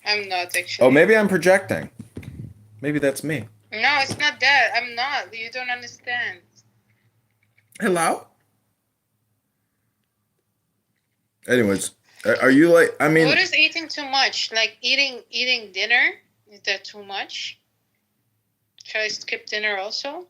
I'm not actually. Oh, maybe I'm projecting. Maybe that's me. No, it's not that. I'm not. You don't understand. Hello? Anyways, are you like, I mean... What is eating too much? Like eating dinner? Is that too much? Should I skip dinner also?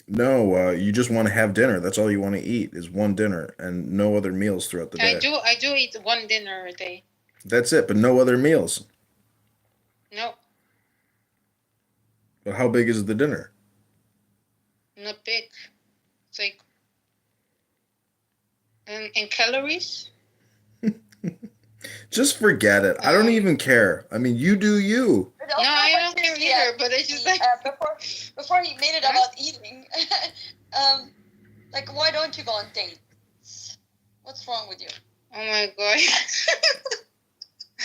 No, you just want to have dinner. That's all you want to eat is one dinner and no other meals throughout the day. I do eat one dinner a day. That's it, but no other meals. No. But how big is the dinner? Not big. It's like in calories. Just forget it. I don't even care. I mean, you do you. No, I don't care either. But it's just like before he made it about eating. Like, why don't you go on dates? What's wrong with you? Oh my god.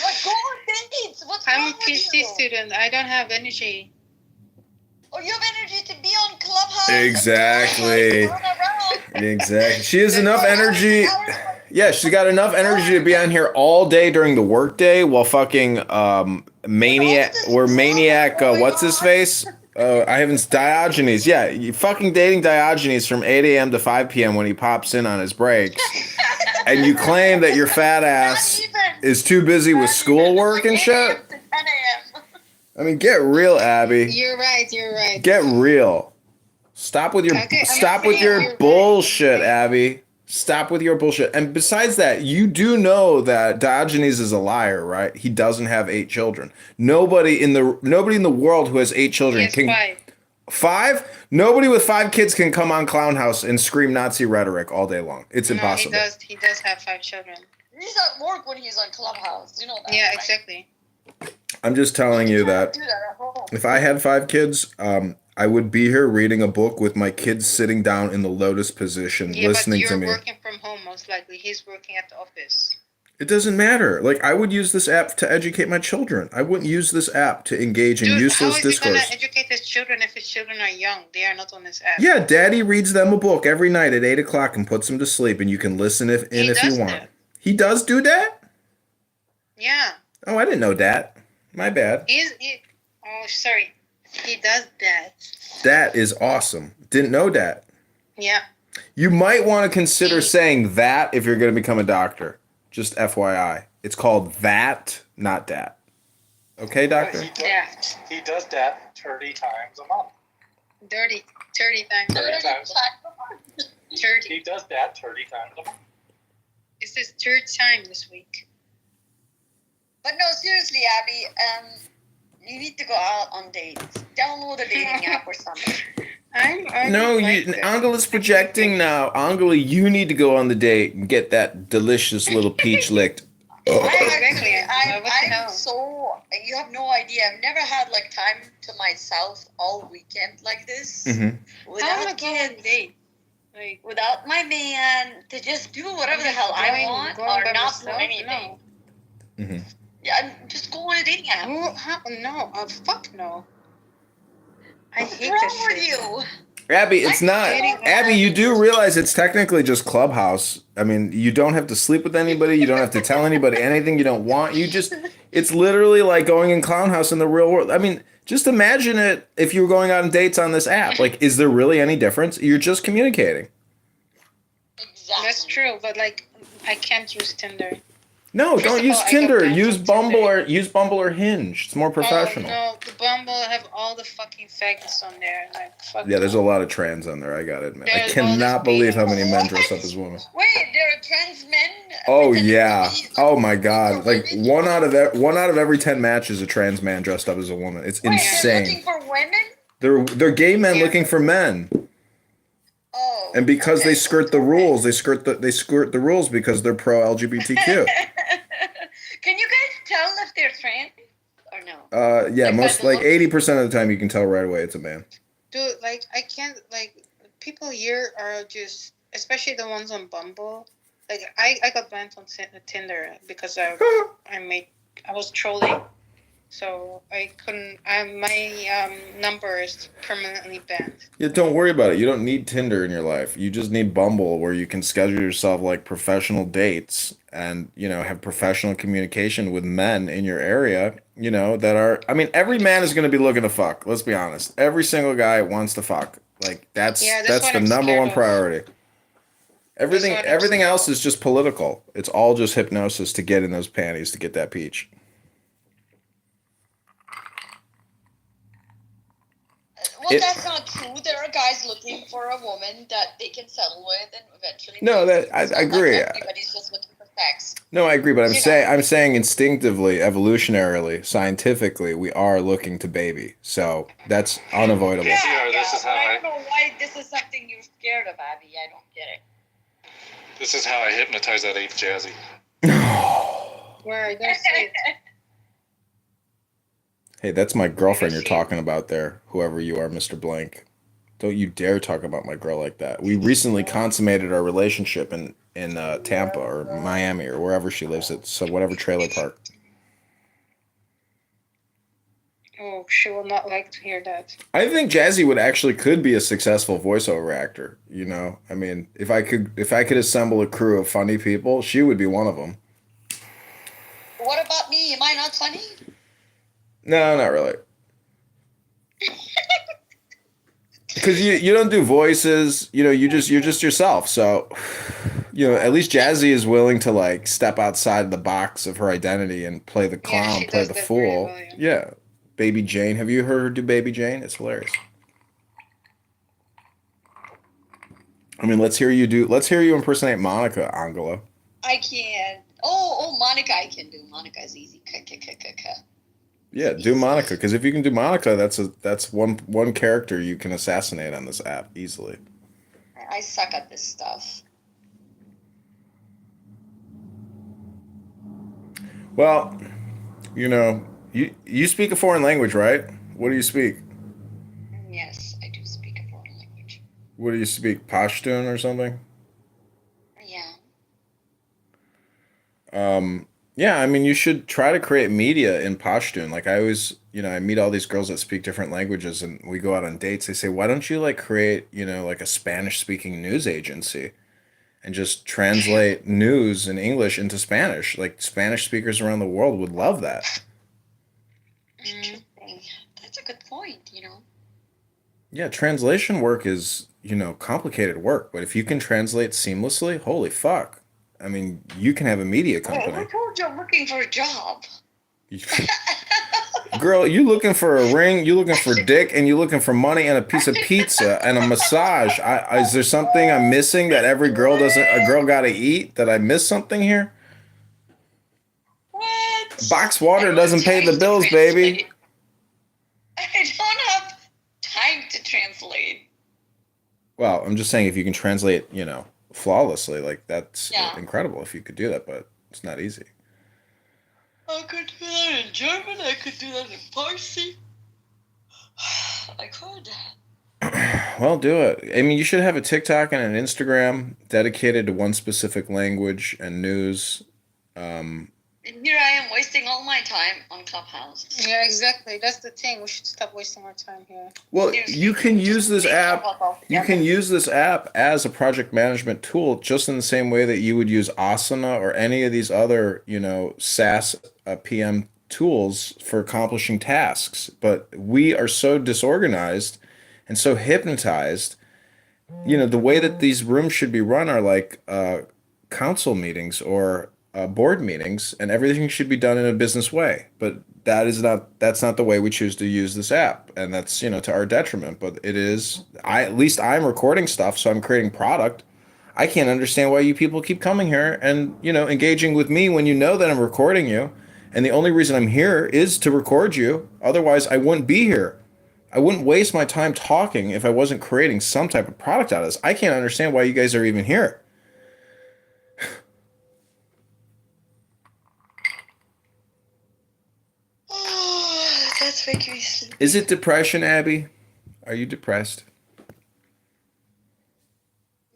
Like, go on dates. What's wrong I'm a with you? PhD student. I don't have energy. Oh, you have energy to be on Clubhouse. Exactly. And run around. Exactly. She has enough energy. Yeah, she's got enough energy to be on here all day during the workday while fucking maniac. What's his face? I haven't Diogenes. Yeah, you fucking dating Diogenes from 8 a.m. to 5 p.m. when he pops in on his breaks, and you claim that your fat ass is too busy with schoolwork and shit. I mean, get real, Abby. You're right. Get real. Stop with your bullshit, Abby. Stop with your bullshit. And besides that, you do know that Diogenes is a liar, right? He doesn't have 8 children. Nobody in the world who has 8 children He has 5. 5? Nobody with 5 kids can come on Clown House and scream Nazi rhetoric all day long. It's impossible. He does have 5 children. He's at work when he's on Clubhouse. You know that. Yeah, right? exactly. I'm just telling you that if I had 5 kids, I would be here reading a book with my kids sitting down in the lotus position, listening to me. But you're working from home, most likely. He's working at the office. It doesn't matter. Like, I would use this app to educate my children. I wouldn't use this app to engage in useless discourse. How is he going to educate his children if his children are young? They are not on this app. Yeah, Daddy reads them a book every night at 8 o'clock and puts them to sleep, and you can listen if you want. That. He does do that? Yeah. Oh, I didn't know that. My bad. Oh, sorry. He does that. That is awesome. Didn't know that. Yeah. You might want to consider saying that if you're going to become a doctor. Just FYI. It's called that, not that. Okay, doctor? He does that 30 times a month. 30 times. 30 times a month. 30. He does that 30 times a month. It's his 3rd time this week. But no, seriously, Abby, you need to go out on dates. Download a dating app or something. Angela's projecting now. Angela, you need to go on the date and get that delicious little peach licked. Exactly. I'm so, you have no idea. I've never had like time to myself all weekend like this. Mm-hmm. Without kids. Like, without my man, to just do whatever the hell I want or not do anything. No. Mm-hmm. Yeah, just go on a dating app. No, fuck no. I hate What's this wrong with shit. you? Abby, it's not. Abby, you do realize it's technically just Clubhouse. I mean, you don't have to sleep with anybody. You don't have to tell anybody anything you don't want. It's literally like going in Clown House in the real world. I mean, just imagine it if you were going on dates on this app. Like, is there really any difference? You're just communicating. Exactly. That's true, but like, I can't use Tinder. No, don't use Tinder. Use Bumble or Hinge. It's more professional. Oh, no, the Bumble have all the fucking faggots on there. Like, fuck. Yeah, there's a lot of trans on there. I gotta admit. I There's cannot all believe this how many men dress up as women. Wait, there are trans men? Oh yeah. Oh my God. Like one out of every 10 matches is a trans man dressed up as a woman. It's insane. They're looking for women? They're gay men looking for men. Oh. And because they skirt the rules, they skirt the rules because they're pro LGBTQ. Can you guys tell if they're trans or no? Yeah, Like, most like 80% of the time you can tell right away it's a man. Dude, like, I can't, like, people here are just, especially the ones on Bumble. Like, I got banned on Tinder because I was trolling. so I couldn't. My number is permanently banned. Yeah, don't worry about it. You don't need Tinder in your life. You just need Bumble, where you can schedule yourself like professional dates and, have professional communication with men in your area, that are, I mean, every man is going to be looking to fuck. Let's be honest. Every single guy wants to fuck. Like that's Yeah, that's what the I'm number scared one of. priority. Everything what I'm everything scared else of. is just political. It's all just hypnosis to get in those panties to get that peach. Well, It- that's not true. There are guys looking for a woman that they can settle with and eventually. No, marry. that I It's not agree. Like everybody's just looking for sex. No, I agree, but You know. I'm saying instinctively, evolutionarily, scientifically, we are looking to baby. So that's unavoidable. Yeah, this is but how I I- don't know why this is something you're scared of, Abby. I don't get it. This is how I hypnotize that ape Jazzy. Where I don't see it. Hey, that's my girlfriend you're talking about there, whoever you are, Mr. Blank. Don't you dare talk about my girl like that. We recently consummated our relationship in Tampa or Miami or wherever she lives at, so whatever trailer park. Oh, she will not like to hear that. I think Jazzy could be a successful voiceover actor. I mean, if I could assemble a crew of funny people, she would be one of them. What about me? Am I not funny? No, not really. Because you don't do voices, you're just yourself. So, at least Jazzy is willing to like step outside the box of her identity and play the clown, she play does the that fool. very well, Yeah, Baby Jane. Have you heard her do Baby Jane? It's hilarious. I mean, let's hear you impersonate Monica, Angela. I can't. Oh, Monica, I can do. Monica's easy. Yeah, do Monica, because if you can do Monica, that's one character you can assassinate on this app easily. I suck at this stuff. Well, you speak a foreign language, right? What do you speak? Yes, I do speak a foreign language. What do you speak? Pashtun or something? Yeah. Yeah, I mean, you should try to create media in Pashtun. Like I always, I meet all these girls that speak different languages and we go out on dates. They say, why don't you like create, like a Spanish speaking news agency and just translate news in English into Spanish? Like Spanish speakers around the world would love that. Interesting. That's a good point, Yeah, translation work is, complicated work, but if you can translate seamlessly, holy fuck. I mean, you can have a media company. Who told you I'm looking for a job? Girl, you looking for a ring, you looking for dick, and you looking for money and a piece of pizza and a massage. Is there something I'm missing that every girl gotta eat? That I missed something here? What? Box water doesn't pay the bills, baby. I don't have time to translate. Well, I'm just saying if you can translate, flawlessly, like that's Yeah. incredible if you could do that, but it's not easy. I could do that in German. I could do that in Farsi. I could. Well, do it. I mean, you should have a TikTok and an Instagram dedicated to one specific language and news. And here I am wasting all my time on Clubhouse. Yeah, exactly. That's the thing. We should stop wasting our time here. Well, Seriously, you can use this leave app. Clubhouse You together. can use this app as a project management tool, just in the same way that you would use Asana or any of these other, SaaS PM tools for accomplishing tasks. But we are so disorganized and so hypnotized. The way that these rooms should be run are like council meetings or board meetings, and everything should be done in a business way. But that's not the way we choose to use this app, and that's to our detriment. But it is. At least I'm recording stuff, so I'm creating product. I can't understand why you people keep coming here and engaging with me when you know that I'm recording you, and the only reason I'm here is to record you. Otherwise, I wouldn't be here. I wouldn't waste my time talking if I wasn't creating some type of product out of this. I can't understand why you guys are even here. That's making me sleepy. Is it depression, Abby? Are you depressed?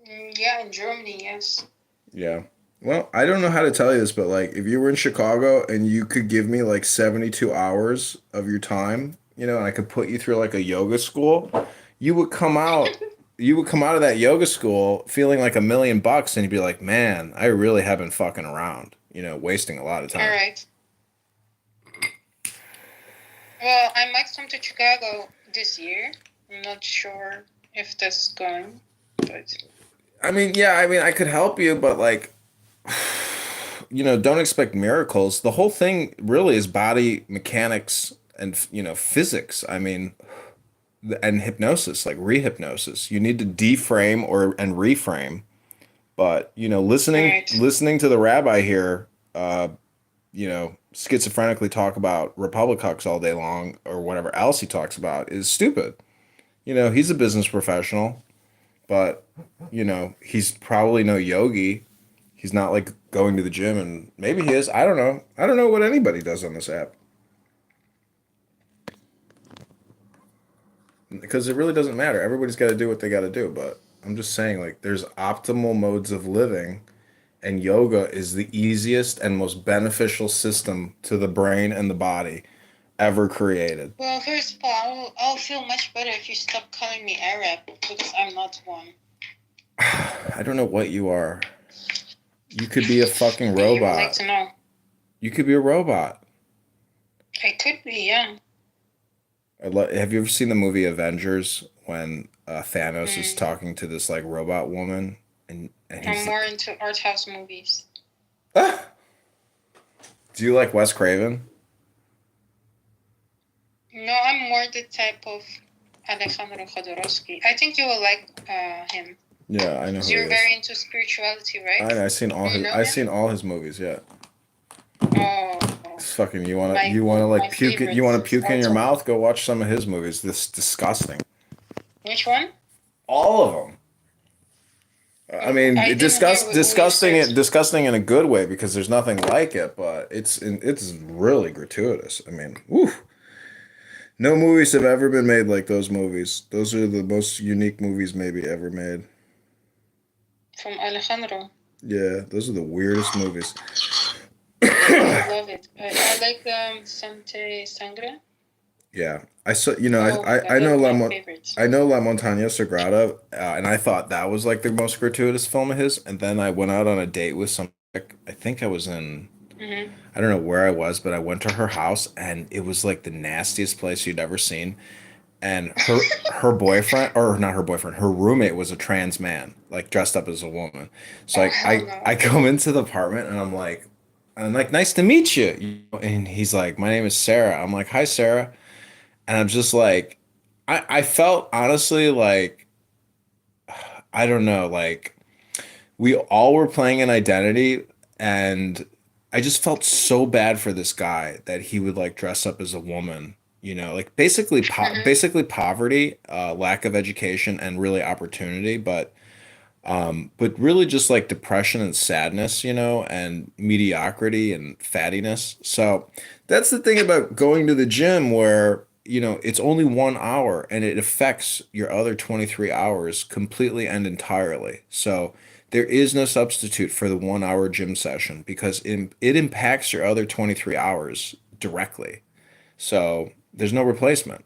Yeah, in Germany, yes. Yeah. Well, I don't know how to tell you this, but like if you were in Chicago and you could give me like 72 hours of your time, and I could put you through like a yoga school, you would come out you would come out of that yoga school feeling like $1 million and you'd be like, "Man, I really have been fucking around, wasting a lot of All time." right. Well, I might come to Chicago this year. I'm not sure if that's going, but I could help you, but like, don't expect miracles. The whole thing really is body mechanics and, physics. And hypnosis, like rehypnosis. You need to deframe or and reframe. But, right. listening to the rabbi here, schizophrenically talk about Republicans all day long or whatever else he talks about is stupid. He's a business professional, but, he's probably no yogi. He's not like going to the gym, and maybe he is. I don't know. I don't know what anybody does on this app because it really doesn't matter. Everybody's got to do what they got to do. But I'm just saying, like, there's optimal modes of living, and yoga is the easiest and most beneficial system to the brain and the body ever created. Well, first of all, I'll feel much better if you stop calling me Arab because I'm not one. I don't know what you are. You could be a fucking You would like robot. to know. You could be a robot. I could be, yeah. Have you ever seen the movie Avengers when Thanos is Mm. talking to this like robot woman and I'm he's more into art house movies. ah! Do you like Wes Craven? No, I'm more the type of Alejandro Jodorowsky. I think you will like him. Yeah, I know Because who he you're is. very into spirituality, right? I've seen all Do you his know I've him? seen all his movies. Yeah, Oh, it's fucking you wanna my you wanna my like puke it you favorite wanna puke in your also. mouth? Go watch some of his movies. This disgusting. Which one? All of them. I mean, I didn't hear what you disgusting said. disgusting in a good way because there's nothing like it, but it's really gratuitous. I mean, woo. No movies have ever been made like those movies. Those are the most unique movies maybe ever made. From Alejandro. Yeah, those are the weirdest movies. I love it. I like Sante Sangre. Yeah, I Oh my god, I know that's my favorite. I know La Montaña Sagrada, and I thought that was like the most gratuitous film of his. And then I went out on a date with some. I think I was in. Mm-hmm. I don't know where I was, but I went to her house, and it was like the nastiest place you'd ever seen. And her boyfriend, or not her boyfriend, her roommate was a trans man, like dressed up as a woman. So Oh like hell no. I come into the apartment, and I'm like, nice to meet you. And he's like, my name is Sarah. I'm like, hi, Sarah. And I'm just like, I felt honestly like, I don't know, like we all were playing an identity, and I just felt so bad for this guy that he would like dress up as a woman, like Mm-hmm. basically poverty, lack of education, and really opportunity, but really just like depression and sadness, and mediocrity and fattiness. So that's the thing about going to the gym where, it's only 1 hour and it affects your other 23 hours completely and entirely. So there is no substitute for the 1 hour gym session because it impacts your other 23 hours directly. So there's no replacement.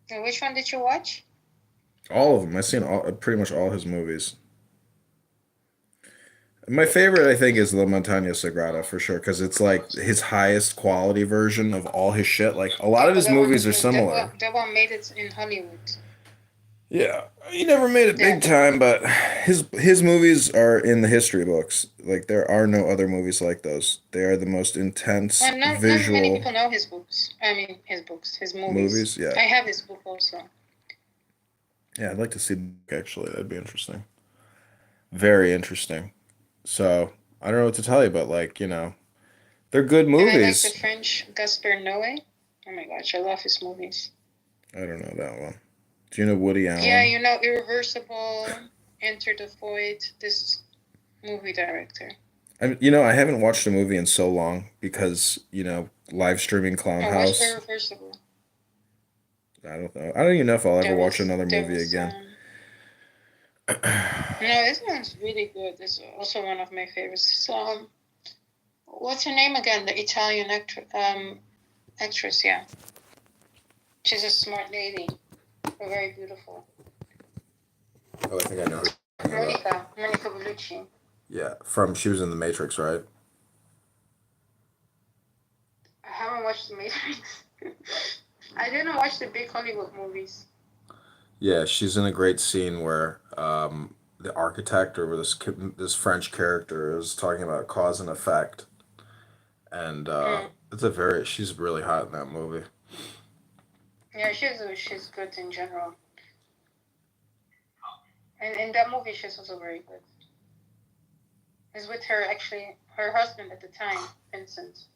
So which one did you watch? All of them. I've seen pretty much all his movies. My favorite, I think, is La Montaña Sagrada for sure, because it's like his highest quality version of all his shit. Like a lot of his That one, movies are similar. that one made it in Hollywood. Yeah, he never made it Yeah. big time, but his movies are in the history books. Like there are no other movies like those. They are the most intense Well, not many visual people know his books. I mean, his books, his movies. movies. Yeah, I have his book also. yeah, I'd like to see the book, actually. That'd be interesting. Very interesting. So I don't know what to tell you, but like they're good And I like the movies. French Gaspar Noé. Oh my gosh, I love his movies. I don't know that one. Do you know Woody Yeah, Allen? you know, Irreversible, Enter the Void, this movie director. I haven't watched a movie in so long because, live streaming Clown I watched House. Irreversible. I don't know. I don't even know if I'll ever There watch was, another there movie was, again. No, this one's really good. It's also one of my favorites. So, what's her name again? The Italian actress, yeah. She's a smart lady. Very beautiful. Oh, I think I know. Monica Bellucci. Yeah, she was in The Matrix, right? I haven't watched The Matrix. I didn't watch the big Hollywood movies. Yeah, she's in a great scene where the architect or this French character is talking about cause and effect, and she's really hot in that movie. Yeah, she's good in general. And in that movie, she's also very good. It's with her husband at the time, Vincent.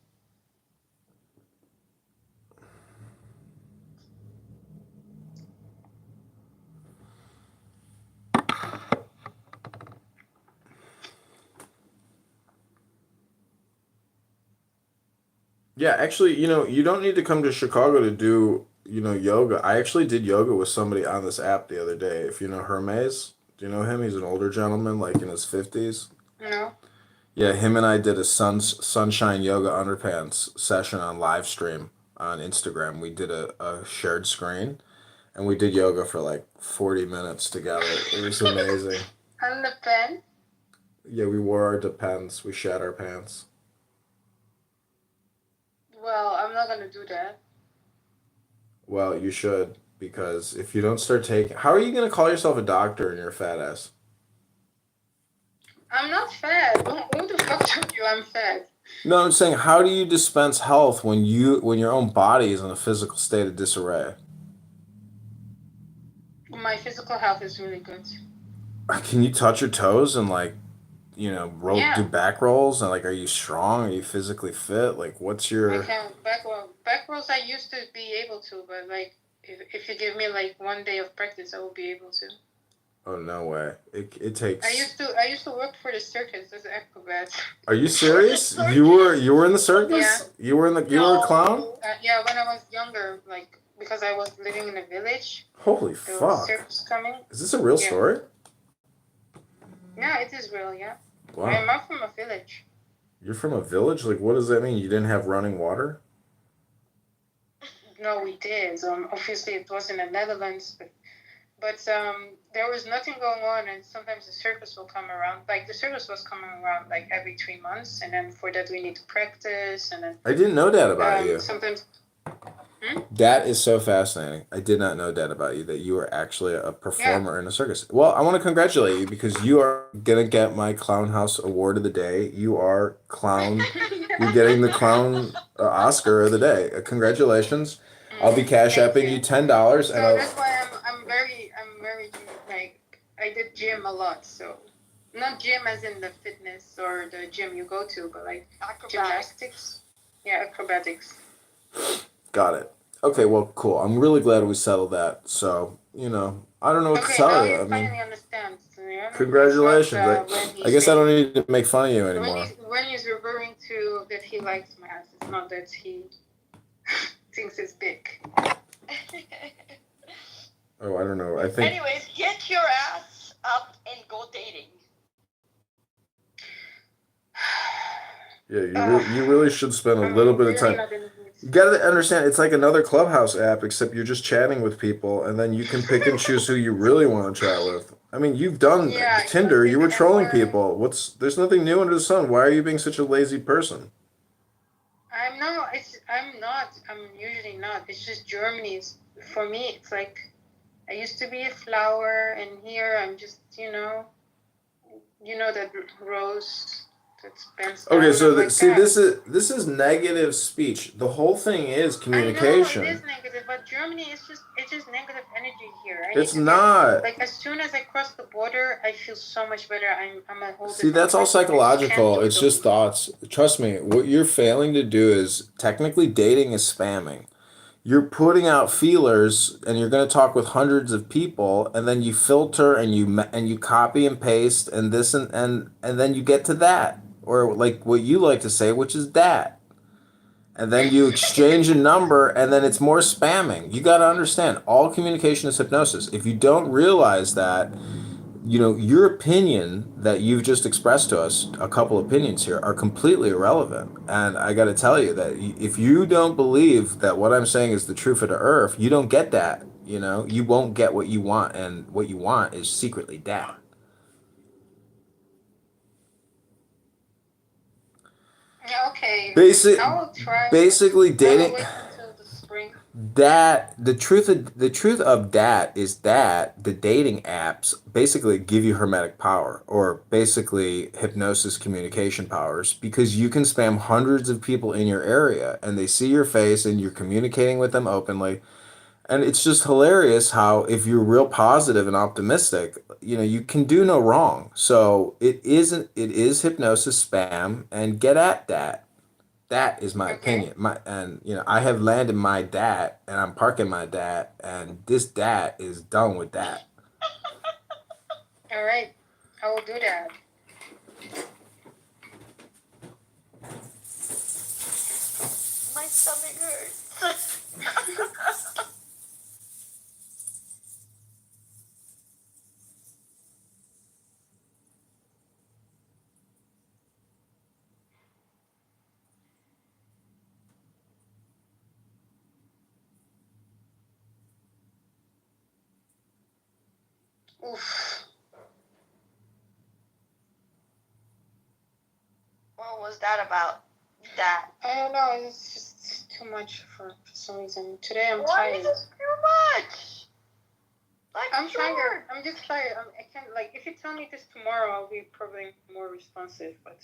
Yeah, actually, you don't need to come to Chicago to do, yoga. I actually did yoga with somebody on this app the other day. If you know Hermes, do you know him? He's an older gentleman, like in his 50s. No. Yeah, him and I did a sunshine yoga underpants session on live stream on Instagram. We did a shared screen, and we did yoga for like 40 minutes together. It was amazing. And the pen? Yeah, we wore our Depends. We shat our pants. Well, I'm not gonna do that. Well, you should, because if you don't start taking... How are you going to call yourself a doctor and you're a fat ass? I'm not fat. Who the fuck told you I'm fat? No, I'm saying, how do you dispense health when your own body is in a physical state of disarray? My physical health is really good. Can you touch your toes and Yeah. do back rolls? And are you strong? Are you physically fit? What's I your... can back rolls. I used to be able to, but if you give me 1 day of practice, I will be able to. Oh, no way. It takes... I used to work for the circus as an acrobat. Are you serious? You were in the circus? Yeah. You were a clown? Yeah, when I was younger, because I was living in a village. Holy There was fuck. circus coming. Is this a real Yeah. story? Yeah, it is real. Yeah. Wow. I'm not from a village. You're from a village? What does that mean? You didn't have running water? No, we did. Obviously, it was in the Netherlands, but there was nothing going on, and sometimes the circus will come around. The circus was coming around every 3 months, and then for that we need to practice, and then I didn't know that about you. sometimes. That is so fascinating. I did not know that about you, that you were actually a performer in a circus. Well, I want to congratulate you because you are going to get my Clown House Award of the Day. You are clown. You're getting the Clown Oscar of the Day. Congratulations. I'll be cash apping you $10. So And that's why I'm very I did gym a lot. So not gym as in the fitness or the gym you go to, but gymnastics. Yeah, acrobatics. Got it. Okay, well, cool. I'm really glad we settled that. So, I don't know what to Okay, tell now you. you I mean, finally understand. So, yeah? congratulations. It's not, I guess I don't need to make fun of you when anymore. when he's referring to that he likes my ass, it's not that he thinks it's big. Oh, I don't know. I think... Anyways, get your ass up and go dating. Yeah, you really should spend a little bit of time. You gotta understand, it's like another Clubhouse app, except you're just chatting with people, and then you can pick and choose who you really want to chat with. I mean, you've done Tinder. You were trolling people. There's nothing new under the sun. Why are you being such a lazy person? I'm not. I'm usually not. It's just Germany. For me, it's I used to be a flower, and here I'm just, that rose that bends down. Okay, so like see, that. this is negative speech. The whole thing is communication. I know it is negative, but Germany is just negative energy here. It's not. As soon as I cross the border, I feel so much better. I'm a whole. See, that's all psychological. It's just thoughts. Trust me, what you're failing to do is technically dating is spamming. You're putting out feelers, and you're going to talk with hundreds of people, and then you filter and you copy and paste and this and then you get to that, or what you like to say, which is that. And then you exchange a number, and then it's more spamming. You got to understand, all communication is hypnosis. If you don't realize that, your opinion that you've just expressed to us, a couple opinions here, are completely irrelevant. And I got to tell you that if you don't believe that what I'm saying is the truth of the earth, you don't get that. You won't get what you want, and what you want is secretly that. Yeah, okay. Basic, I will try, but basically I will dating. wait until the spring. That the truth of that is that the dating apps basically give you hermetic power, or basically hypnosis communication powers, because you can spam hundreds of people in your area and they see your face and you're communicating with them openly. And it's just hilarious how, if you're real positive and optimistic, you can do no wrong. So it is hypnosis spam, and get at that. That is my Okay. opinion. I have landed my dat, and I'm parking my dat, and this dat is done with that. All right. I will do that. My stomach hurts. Oof. What was that about? That. I don't know. It's just too much for some reason. Today I'm Why tired. is it too much? Like, I'm sure. tired. I'm just tired. I can't, like, if you tell me this tomorrow, I'll be probably more responsive. But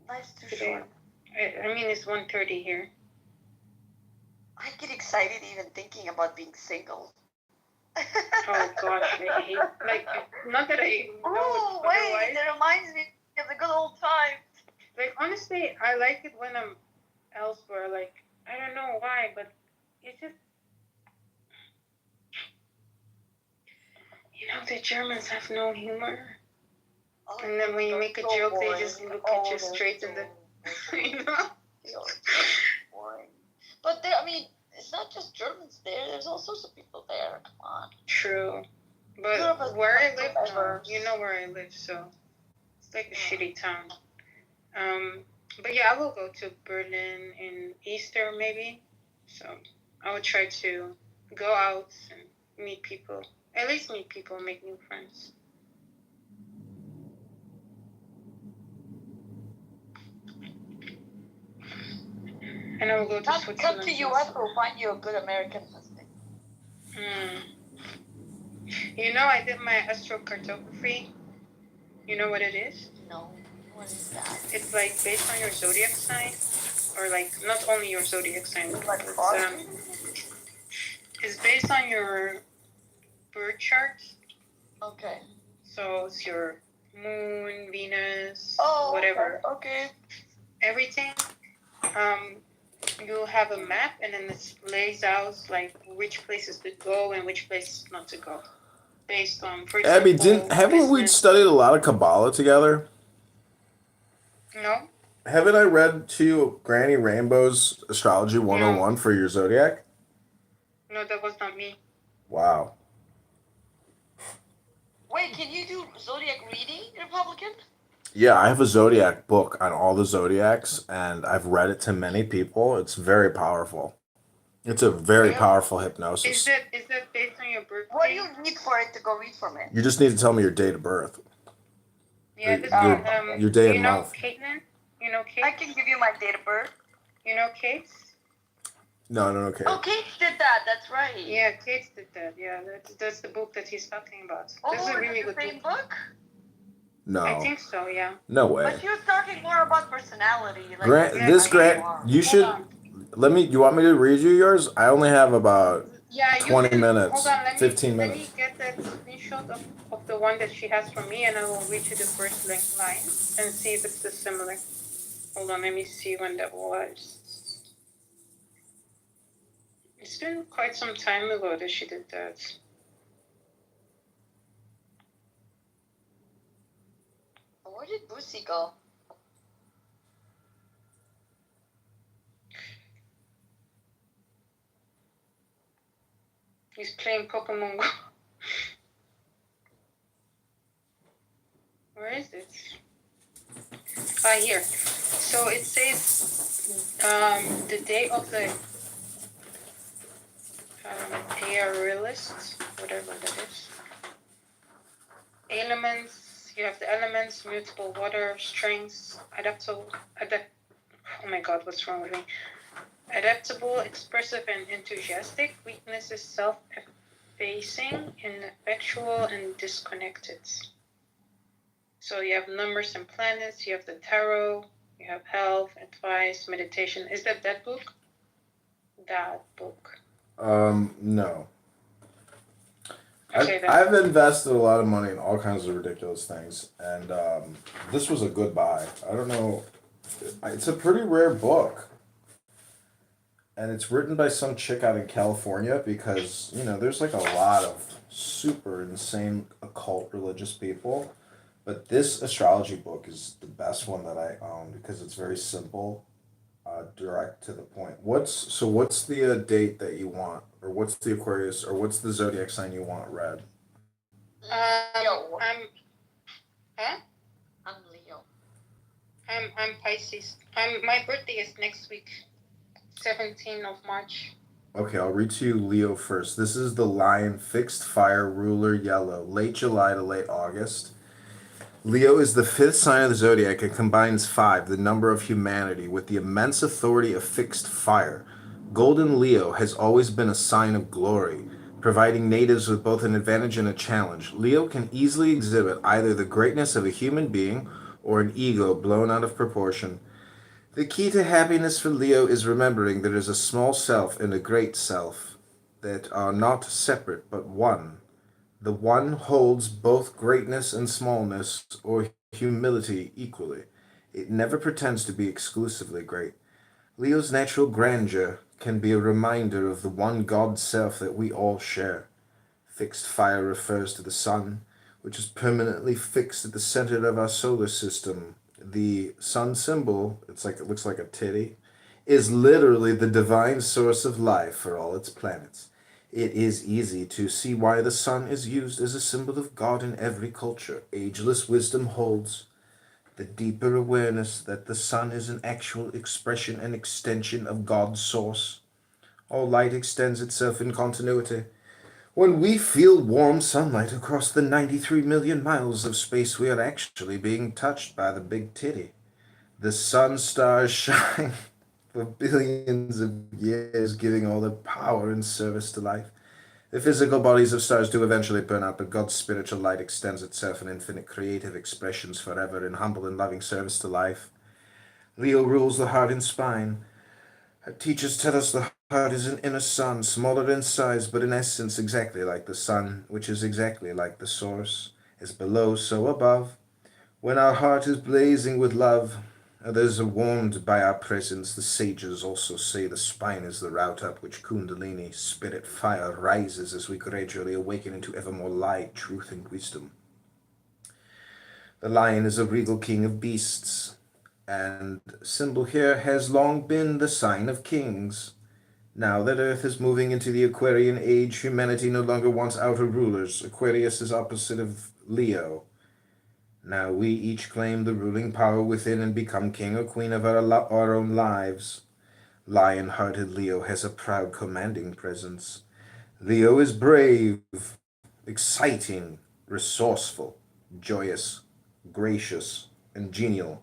Life's too today, short. I mean, it's 1:30 here. I get excited even thinking about being single. Oh gosh, I hate, like, not that I know Oh, it wait, otherwise. that reminds me of the good old times. Like, honestly, I like it when I'm elsewhere. Like, I don't know why, but it's just, the Germans have no humor. Oh, And then when you they're make a so joke, boring. they just look at you they're straight in the, you know? They're so boring. But I mean, it's not just Germans there. There's all sorts of people there. Come on. True. Europe But is where I so live, no. diverse. You know where I live, so it's like a shitty town. But yeah, I will go to Berlin in Easter maybe. So I will try to go out and meet people. At least meet people, make new friends. And I will go to Switzerland. Come to US, we'll find you a good American husband. I did my astrocartography. You know what it is? No. What is that? It's like based on your zodiac sign, or like not only your zodiac sign. Like It's based on your birth chart. Okay. So it's your moon, Venus, Oh, whatever. Okay. Everything. You'll have a map, and then it lays out like which places to go and which places not to go, based on, for example, Abby, haven't we business. studied a lot of Kabbalah together? No. Haven't I read to you Granny Rainbow's Astrology 101 for your zodiac? No, that was not me. Wow. Wait, can you do zodiac reading, Republican? Yeah, I have a zodiac book on all the zodiacs, and I've read it to many people. It's very powerful. It's a very powerful hypnosis. Is that based on your birthday? What do you need for it to go read from it? You just need to tell me your date of birth. Yeah, this your day and month. Caitlin? You know Kate? I can give you my date of birth. You know Kate? No, okay. Oh, Kate did that. That's right. Yeah, Kate did that. Yeah, that's the book that he's talking about. Oh, That's a really the good same book. book? No. I think so, yeah. No way. But she was talking more about personality. Like, You should. You want me to read you yours? I only have about 20 minutes, hold on, 15 let minutes. me get that screenshot of the one that she has from me, and I will read you the first line and see if it's the similar. Hold on, let me see when that was. It's been quite some time ago that she did that. Where did Boosie go? He's playing Pokemon Go. Where is it? Here. So it says the day of the aerialist, whatever that is. Elements. You have the elements, mutable water, strengths, adaptable. Oh my God, what's wrong with me? Adaptable, expressive, and enthusiastic. Weakness is self-effacing, ineffectual, and disconnected. So you have numbers and planets, you have the tarot, you have health, advice, meditation. Is that book? That book. No. Okay, then. I've invested a lot of money in all kinds of ridiculous things, and this was a good buy. I don't know. It's a pretty rare book. And it's written by some chick out in California because, there's like a lot of super insane occult religious people. But this astrology book is the best one that I own because it's very simple, direct to the point. What's the date that you want, or what's the Aquarius, or what's the zodiac sign you want read? Leo. Huh? I'm Leo. I'm Pisces. My birthday is next week, 17th of March. Okay, I'll read to you Leo first. This is the Lion, fixed fire, ruler, yellow, late July to late August. Leo is the 5th sign of the zodiac and combines 5, the number of humanity, with the immense authority of fixed fire. Golden Leo has always been a sign of glory, providing natives with both an advantage and a challenge. Leo can easily exhibit either the greatness of a human being or an ego blown out of proportion. The key to happiness for Leo is remembering there is a small self and a great self that are not separate but one. The one holds both greatness and smallness, or humility, equally. It never pretends to be exclusively great. Leo's natural grandeur can be a reminder of the one God self that we all share. Fixed fire refers to the sun, which is permanently fixed at the center of our solar system. The sun symbol, it looks like a titty, is literally the divine source of life for all its planets. It is easy to see why the sun is used as a symbol of God in every culture. Ageless wisdom holds the deeper awareness that the sun is an actual expression and extension of God's source. All light extends itself in continuity. When we feel warm sunlight across the 93 million miles of space, we are actually being touched by the big titty. The sun stars shine for billions of years, giving all their power and service to life. The physical bodies of stars do eventually burn out, but God's spiritual light extends itself in infinite creative expressions forever in humble and loving service to life. Leo rules the heart and spine. Our teachers tell us the heart is an inner sun, smaller in size, but in essence exactly like the sun, which is exactly like the source. As below, so above. When our heart is blazing with love, others are warmed by our presence. The sages also say the spine is the route up which Kundalini, spirit fire, rises as we gradually awaken into ever more light, truth, and wisdom. The lion is a regal king of beasts, and symbol here has long been the sign of kings. Now that Earth is moving into the Aquarian age, humanity no longer wants outer rulers. Aquarius is opposite of Leo. Now we each claim the ruling power within and become king or queen of our own lives. Lion-hearted Leo has a proud, commanding presence. Leo is brave, exciting, resourceful, joyous, gracious, and genial.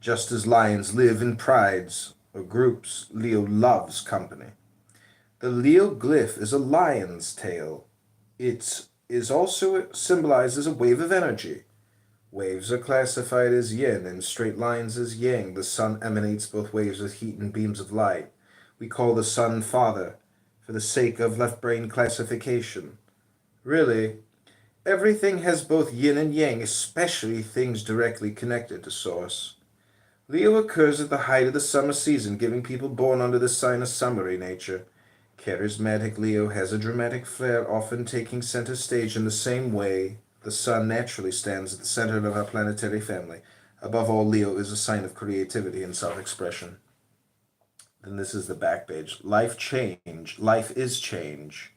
Just as lions live in prides or groups, Leo loves company. The Leo glyph is a lion's tail. It is also symbolized as a wave of energy. Waves are classified as yin and straight lines as yang. The sun emanates both waves with heat and beams of light. We call the sun Father for the sake of left brain classification. Really, everything has both yin and yang, especially things directly connected to source. Leo occurs at the height of the summer season, giving people born under this sign a summery nature. Charismatic Leo has a dramatic flair, often taking center stage in the same way the sun naturally stands at the center of our planetary family. Above all, Leo is a sign of creativity and self-expression. Then this is the back page. Life is change.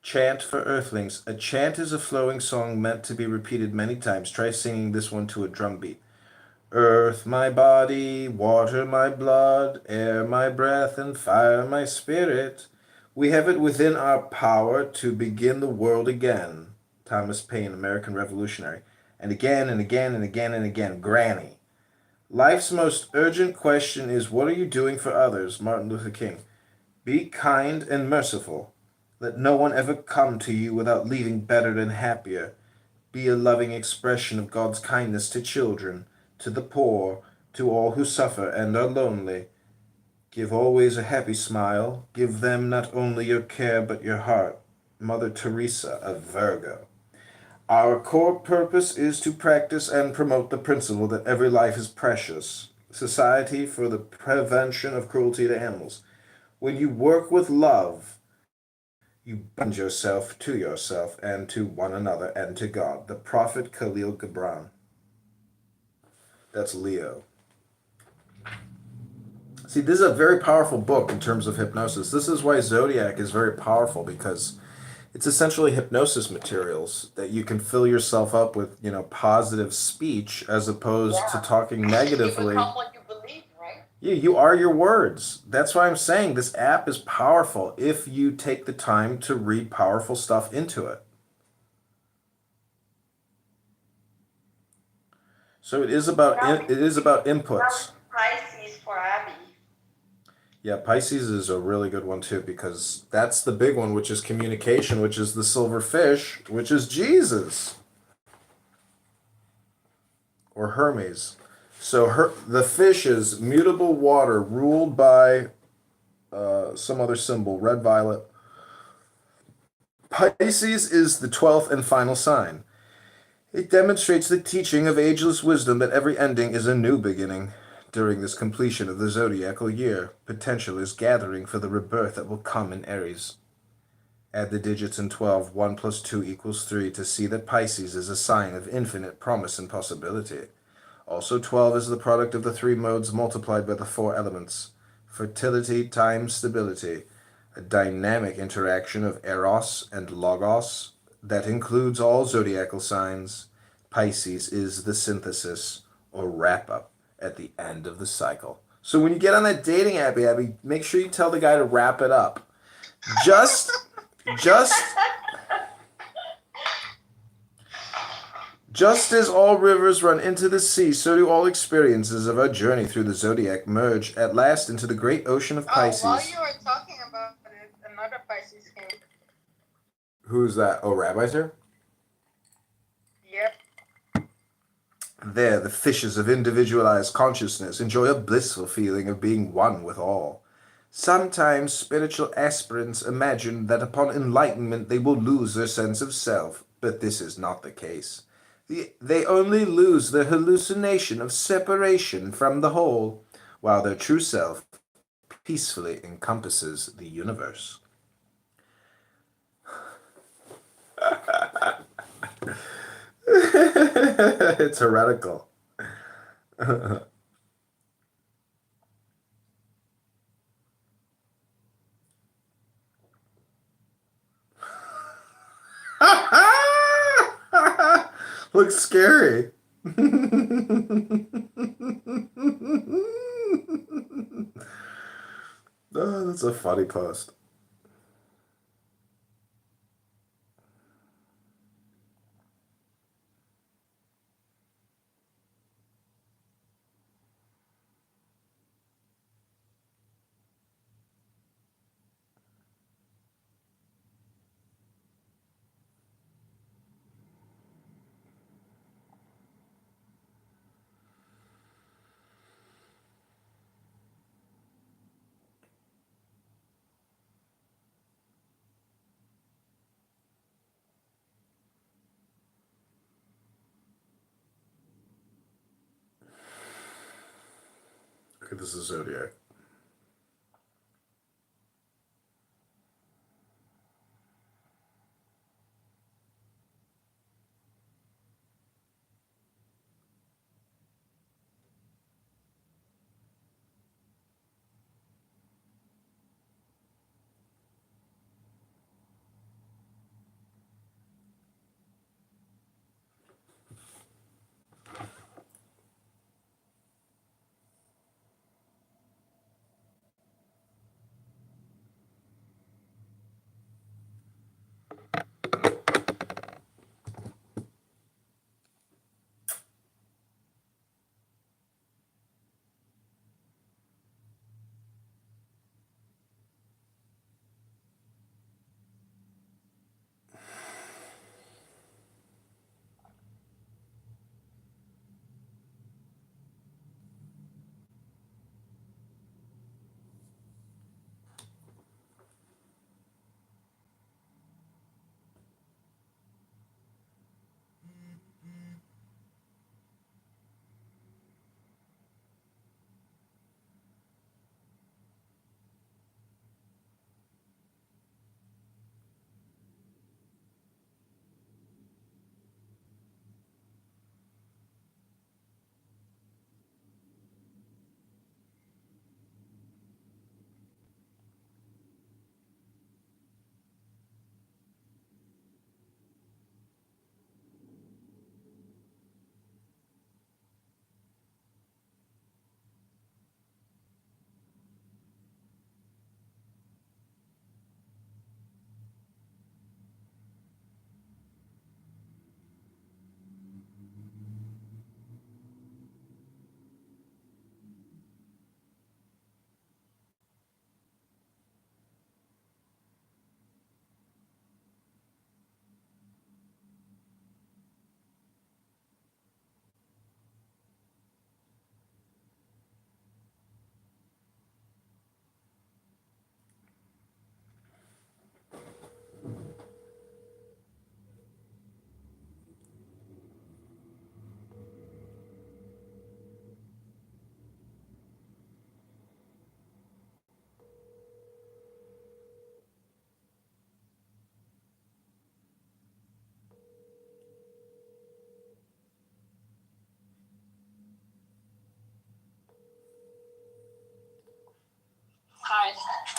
Chant for Earthlings. A chant is a flowing song meant to be repeated many times. Try singing this one to a drum beat. Earth, my body, water, my blood, air, my breath, and fire, my spirit. We have it within our power to begin the world again. Thomas Paine, American Revolutionary. And again and again and again and again. Granny. Life's most urgent question is, what are you doing for others? Martin Luther King. Be kind and merciful. Let no one ever come to you without leaving better and happier. Be a loving expression of God's kindness to children, to the poor, to all who suffer and are lonely. Give always a happy smile. Give them not only your care but your heart. Mother Teresa of Virgo. Our core purpose is to practice and promote the principle that every life is precious. Society for the Prevention of Cruelty to Animals. When you work with love, you bind yourself and to one another and to God. The Prophet Khalil Gibran. That's Leo. See, this is a very powerful book in terms of hypnosis. This is why Zodiac is very powerful, because it's essentially hypnosis materials that you can fill yourself up with, positive speech as opposed to talking negatively. You become what you believe, right? Yeah, you are your words. That's why I'm saying this app is powerful if you take the time to read powerful stuff into it. So it is about inputs. Pisces for Abby. Yeah, Pisces is a really good one too, because that's the big one, which is communication, which is the silver fish, which is Jesus or Hermes. So the fish is mutable water ruled by some other symbol, red violet. Pisces is the 12th and final sign. It demonstrates the teaching of ageless wisdom that every ending is a new beginning. During this completion of the zodiacal year, potential is gathering for the rebirth that will come in Aries. Add the digits in 12, 1 plus 2 equals 3, to see that Pisces is a sign of infinite promise and possibility. Also, 12 is the product of the 3 modes multiplied by the 4 elements. Fertility times stability, a dynamic interaction of Eros and Logos that includes all zodiacal signs. Pisces is the synthesis or wrap-up at the end of the cycle. So when you get on that dating app, Abby, make sure you tell the guy to wrap it up. Just as all rivers run into the sea, so do all experiences of our journey through the zodiac merge at last into the great ocean of Pisces. Oh, while you were talking about it, another Pisces came. Who's that? Oh, Rabbi's here? Yep. There, the fishes of individualized consciousness enjoy a blissful feeling of being one with all. Sometimes spiritual aspirants imagine that upon enlightenment they will lose their sense of self, but this is not the case. They only lose the hallucination of separation from the whole, while their true self peacefully encompasses the universe. It's heretical. Looks scary. Oh, that's a funny post. Okay, this is Zodiac.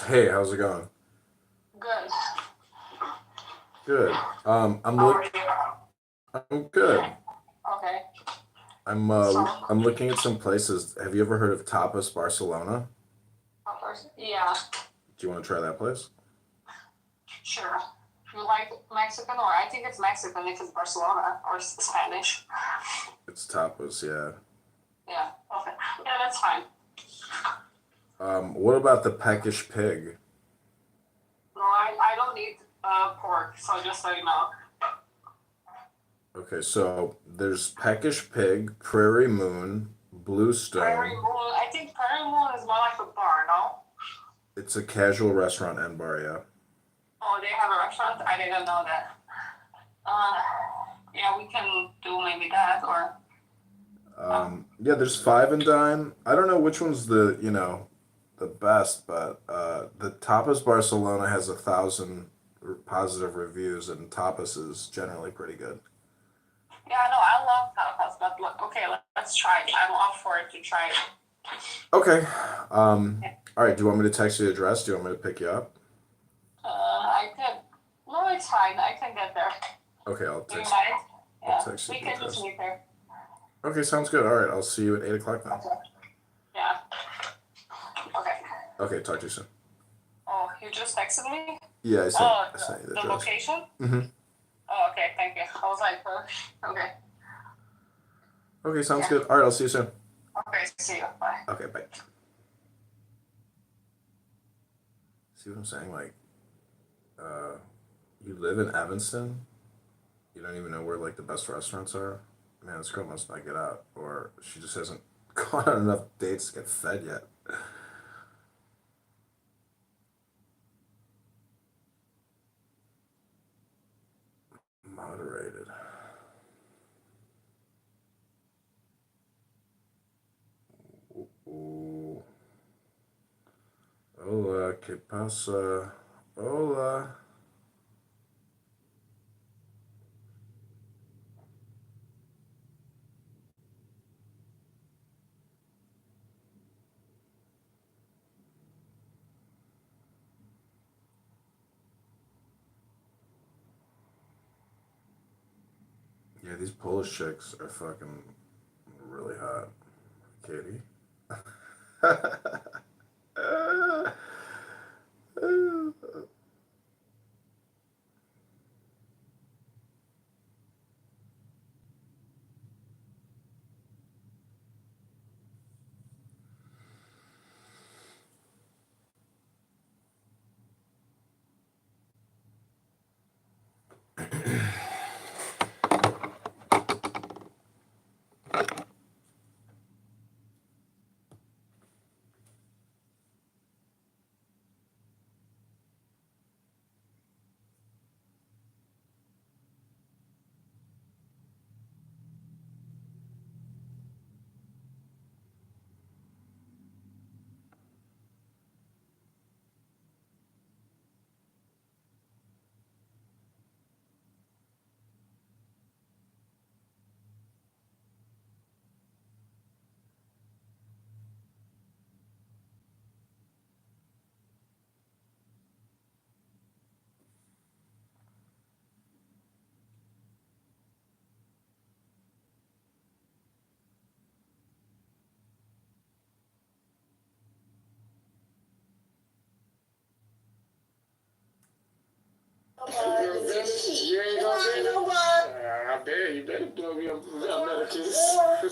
Hey, how's it going? Good. Good. How are you? I'm good. Okay. I'm So, I'm looking at some places. Have you ever heard of Tapas Barcelona? yeah, Do you want to try that place? sure. You like Mexican, or I think it's Mexican if it's Barcelona, or Spanish. It's tapas, yeah. Yeah, okay. Yeah, that's fine. What about the Peckish Pig? No, I don't need pork, so just so you know. Okay, so there's Peckish Pig, Prairie Moon, Prairie Bluestone. Moon, I think Prairie Moon is more like a bar, no? It's a casual restaurant and bar, yeah. Oh, they have a restaurant? I didn't know that. Uh, yeah, we can do maybe that, or, Yeah, there's Five and Dime. I don't know which one's the best, but the Tapas Barcelona has 1,000 positive reviews, and tapas is generally pretty good. yeah, no, I love tapas, but look, okay, let's try it. I'm up for it to try it. Okay. All right. Do you want me to text you the address? Do you want me to pick you up? I could, no, it's fine, I can get there. Okay, Do you mind? I'll Yeah, text you we the can just address. meet there. Okay, sounds good. All right, I'll see you at 8 o'clock then. Okay. Yeah, okay. Okay, talk to you soon. Oh, you just texted me? Yeah, Oh, I sent you the the address. location? Mm-hmm. Oh, okay, thank you. I was like, okay. Okay, sounds Yeah. good. All right, I'll see you soon. Okay, see you. Bye. Okay, bye. See what I'm saying? Like, uh, you live in Evanston. You don't even know where like the best restaurants are. Man, this girl must not get out, or she just hasn't gone on enough dates to get fed yet. Moderated. Ooh. Hola, ¿qué pasa? Hola. Yeah, these Polish chicks are fucking really hot. Katie. You ain't gonna say no more. I dare you. Better blow me up Americans.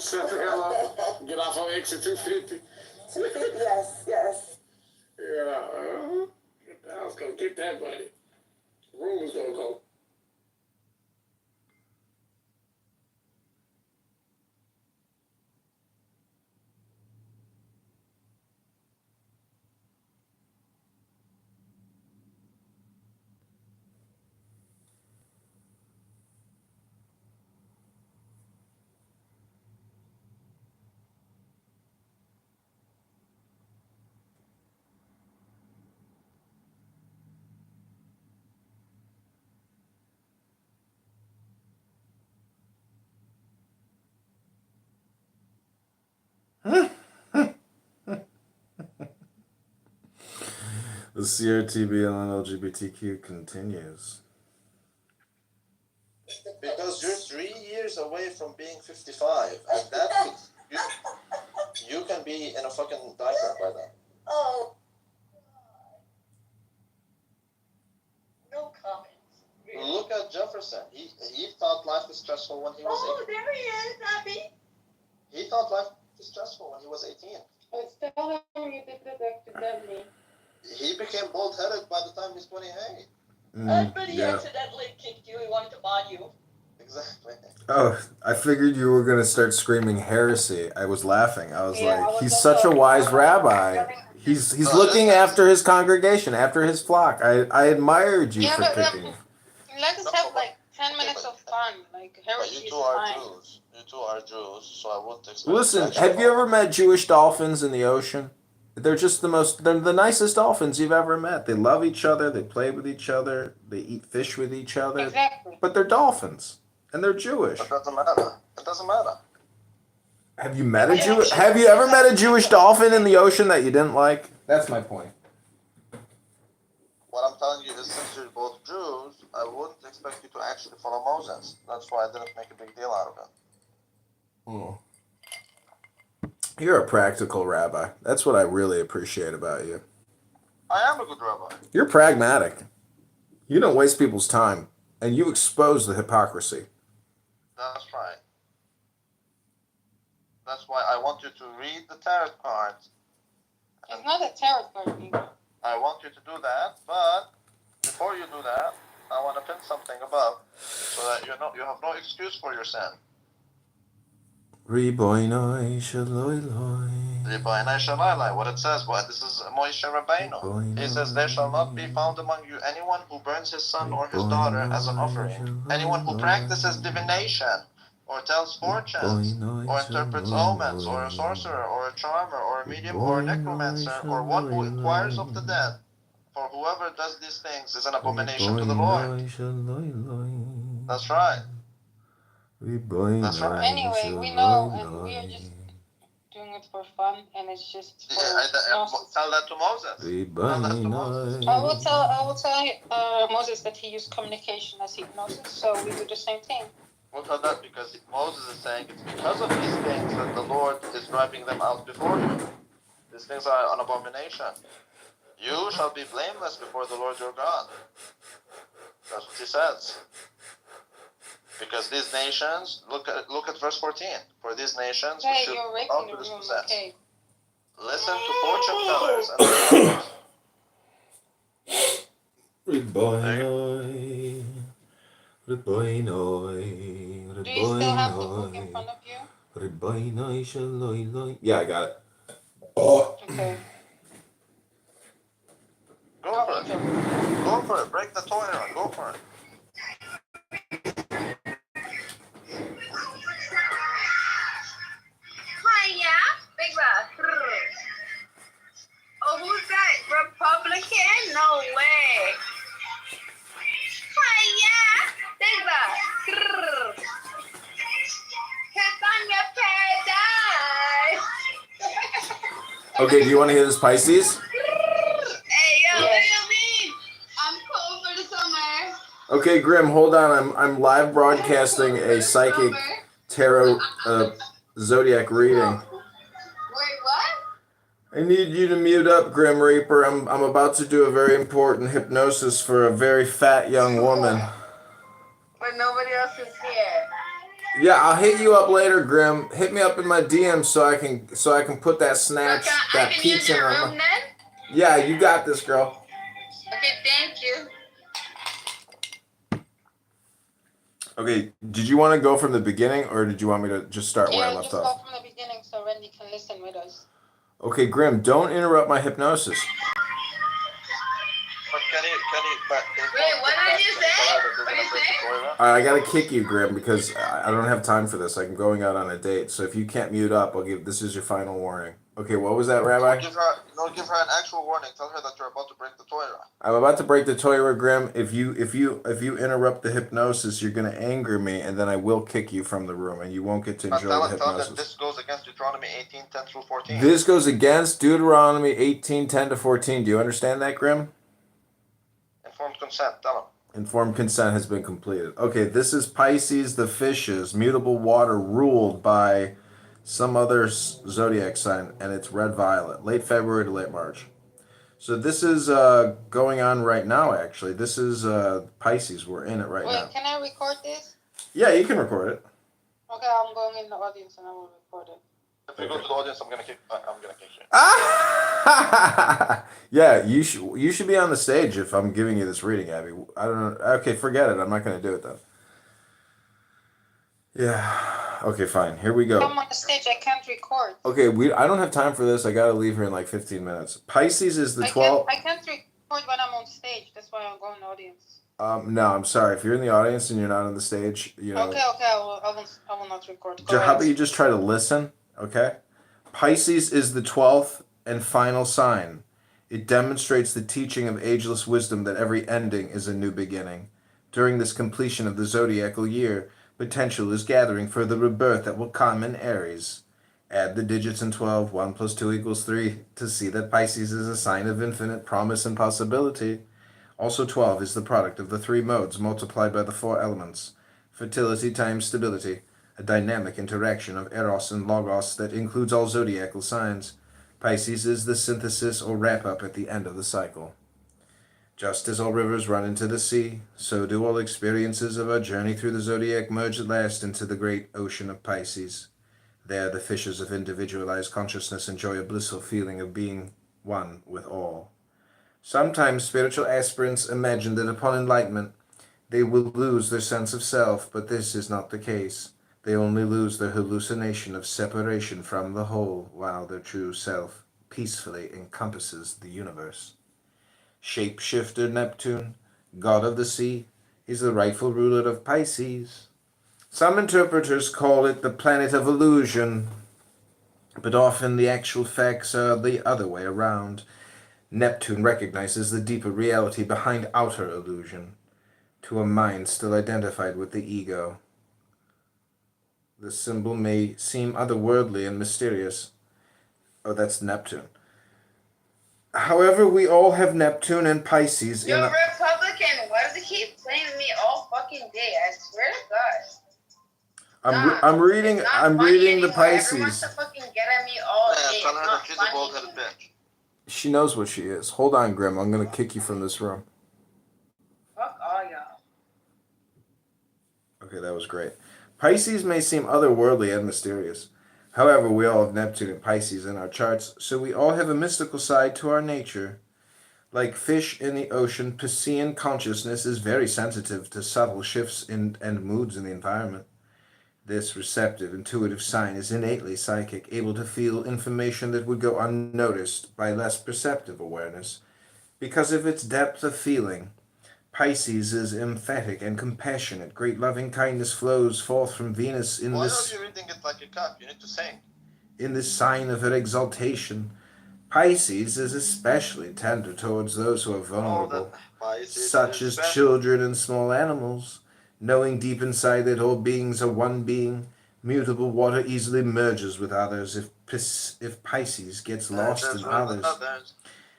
Shut the hell up. Get off on exit 250. Yes, yes. Yeah. I was gonna get that money. Room was gonna go. The CRTB on LGBTQ continues. Because you're 3 years away from being 55, and that you can be in a fucking diaper by then. Oh. No comments. Really. Look at Jefferson. He thought life was stressful when he was Oh, there he is, Abby. He thought life was stressful when he was 18. But tell him you did it accidentally. He became bald-headed by the time he's 28. But he yeah. accidentally kicked you. He wanted to mod you. Exactly. Oh, I figured you were going to start screaming heresy. I was laughing. I was Yeah, I like, was he's also- such a wise rabbi. He's looking after his congregation, after his flock. I admired you Yeah, for but kicking. let us have like 10 minutes of fun. Like But heresy you is two are fine. Jews. You two are Jews, so I wouldn't expect. Listen, have you ever met Jewish dolphins in the ocean? They're just they're the nicest dolphins you've ever met. They love each other, they play with each other, they eat fish with each other. Exactly. But they're dolphins. And they're Jewish. It doesn't matter. It doesn't matter. Have you ever met a Jewish dolphin in the ocean that you didn't like? That's my point. What I'm telling you is, since you're both Jews, I wouldn't expect you to actually follow Moses. That's why I didn't make a big deal out of it. Oh. You're a practical rabbi. That's what I really appreciate about you. I am a good rabbi. You're pragmatic. You don't waste people's time, and you expose the hypocrisy. That's right. That's why I want you to read the tarot cards. It's not a tarot card, people. I want you to do that, but before you do that, I want to pin something above so that you have no excuse for your sin. Riboinoi shaloi loi. What it says, this is Moshe Rabbeinu. He says, there shall not be found among you anyone who burns his son or his daughter as an offering, anyone who practices divination, or tells fortunes, or interprets omens, or a sorcerer, or a charmer, or a medium, or a necromancer, or one who inquires of the dead. For whoever does these things is an abomination to the Lord. That's right. That's right. Anyway, we know, and we are just doing it for fun, and it's just for Tell that to Moses. Tell that to Moses. I will tell Moses that he used communication as hypnosis, so we do the same thing. We'll tell that because Moses is saying it's because of these things that the Lord is driving them out before you. These things are an abomination. You shall be blameless before the Lord your God. That's what he says. Because these nations, look at verse 14. For these nations, Okay, should you're all raking to the room, dispossess. okay. Listen to fortune tellers and others. Riboinoi. Riboinoi. Do you still have the book in front of you? Riboinoi shaloi loi. Yeah, I got it. Okay. Go for it. Go for it. Break the toy around. Go for it. Hiya, Big Boss. Oh, who's that? Republican? No way. Hiya, Big Boss. Kiss on your paradise. Okay, do you want to hear this, Pisces? Hey, yo, what do you mean? I'm cold for the summer. Okay, Grim, hold on. I'm live broadcasting a psychic tarot zodiac reading. Wait, what? I need you to mute up, Grim Reaper. I'm about to do a very important hypnosis for a very fat young woman. But nobody else is here. Yeah, I'll hit you up later, Grim. Hit me up in my DMs so I can put that snatch, I that can use peach in your my. room then? Yeah, you got this, girl. Okay, thank you. Okay, did you want to go from the beginning, or did you want me to just start where I Yeah, left just off? go from the beginning so Randy can listen with us. Okay, Grim, don't interrupt my hypnosis. But can you Wait, what did you say? What did you say? All right, I gotta kick you, Grim, because I don't have time for this. I'm going out on a date. So if you can't mute up, this is your final warning. Okay, what was that, Rabbi? Give her an actual warning. Tell her that you're about to break the Torah. I'm about to break the Torah, Grim. If you interrupt the hypnosis, you're gonna anger me, and then I will kick you from the room, and you won't get to enjoy the Tell her that hypnosis. this goes against Deuteronomy 18:10 through 14. This goes against Deuteronomy 18:10 to 14. Do you understand that, Grim? Informed consent. Tell him. Informed consent has been completed. Okay, this is Pisces, the fishes, mutable water ruled by some other zodiac sign, and it's red-violet, late February to late March. So this is going on right now, actually. This is Pisces. We're in it right now. Wait, can I record this? Yeah, you can record it. Okay, I'm going in the audience and I will record it. If you go to the audience, I'm gonna kick you. Ah! Yeah, you should be on the stage if I'm giving you this reading, Abby. I don't know. Okay, forget it. I'm not going to do it then. Yeah. Okay, fine. Here we go. I'm on the stage. I can't record. Okay, I don't have time for this. I got to leave here in like 15 minutes. Pisces is the 12th. I can't record when I'm on stage. That's why I'm going in the audience. No, I'm sorry. If you're in the audience and you're not on the stage, you know. Okay. I will not record. How about you just try to listen? Okay. Pisces is the 12th and final sign. It demonstrates the teaching of ageless wisdom that every ending is a new beginning. During this completion of the zodiacal year, potential is gathering for the rebirth that will come in Aries. Add the digits in 12, 1 plus 2 equals 3, to see that Pisces is a sign of infinite promise and possibility. Also 12 is the product of the 3 modes multiplied by the 4 elements. Fertility times stability, a dynamic interaction of Eros and Logos that includes all zodiacal signs. Pisces is the synthesis or wrap-up at the end of the cycle. Just as all rivers run into the sea, so do all experiences of our journey through the zodiac merge at last into the great ocean of Pisces. There the fishes of individualized consciousness enjoy a blissful feeling of being one with all. Sometimes spiritual aspirants imagine that upon enlightenment they will lose their sense of self, but this is not the case. They only lose their hallucination of separation from the whole, while their true self peacefully encompasses the universe. Shapeshifter Neptune, god of the sea, is the rightful ruler of Pisces. Some interpreters call it the planet of illusion, but often the actual facts are the other way around. Neptune recognizes the deeper reality behind outer illusion, to a mind still identified with the ego. The symbol may seem otherworldly and mysterious. Oh, that's Neptune. However, we all have Neptune and Pisces You're Republican. Why does it keep playing me all fucking day? I swear to God. I'm reading the Pisces. Everyone wants to fucking get at me all day. Tell her It's that not she's a funny. bald-headed bitch. She knows what she is. Hold on, Grim. I'm gonna kick you from this room. Fuck all y'all. Okay, that was great. Pisces may seem otherworldly and mysterious. However, we all have Neptune and Pisces in our charts, so we all have a mystical side to our nature. Like fish in the ocean, Piscean consciousness is very sensitive to subtle shifts and moods in the environment. This receptive, intuitive sign is innately psychic, able to feel information that would go unnoticed by less perceptive awareness. Because of its depth of feeling, Pisces is emphatic and compassionate. Great loving kindness flows forth from Venus in Why this are you reading it like a cup? You need to sing. in this sign of her exaltation. Pisces is especially tender towards those who are vulnerable, such as children and small animals. Knowing deep inside that all beings are one being, mutable water easily merges with others if Pisces gets lost in others.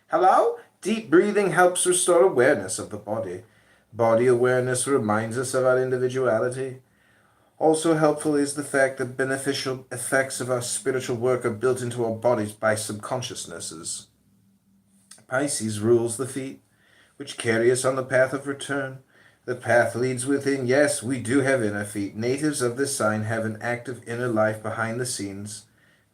Hello? Deep breathing helps restore awareness of the body. Body awareness reminds us of our individuality. Also helpful is the fact that beneficial effects of our spiritual work are built into our bodies by subconsciousnesses. Pisces rules the feet, which carry us on the path of return. The path leads within. Yes, we do have inner feet. Natives of this sign have an active inner life behind the scenes.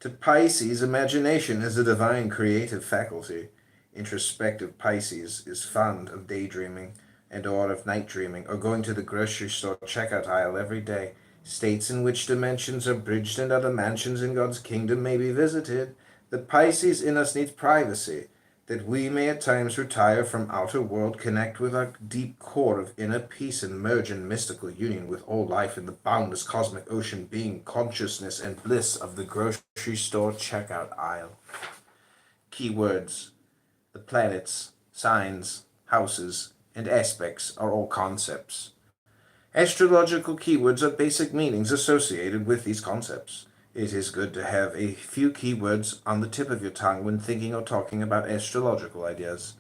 To Pisces, imagination is a divine creative faculty. Introspective Pisces is fond of daydreaming and or of night dreaming, or going to the grocery store checkout aisle every day. States in which dimensions are bridged and other mansions in God's kingdom may be visited. The Pisces in us needs privacy, that we may at times retire from outer world, connect with our deep core of inner peace, and merge in mystical union with all life in the boundless cosmic ocean being, consciousness, and bliss of the grocery store checkout aisle. keywords. The planets, signs, houses, and aspects are all concepts. Astrological keywords are basic meanings associated with these concepts. It is good to have a few keywords on the tip of your tongue when thinking or talking about astrological ideas.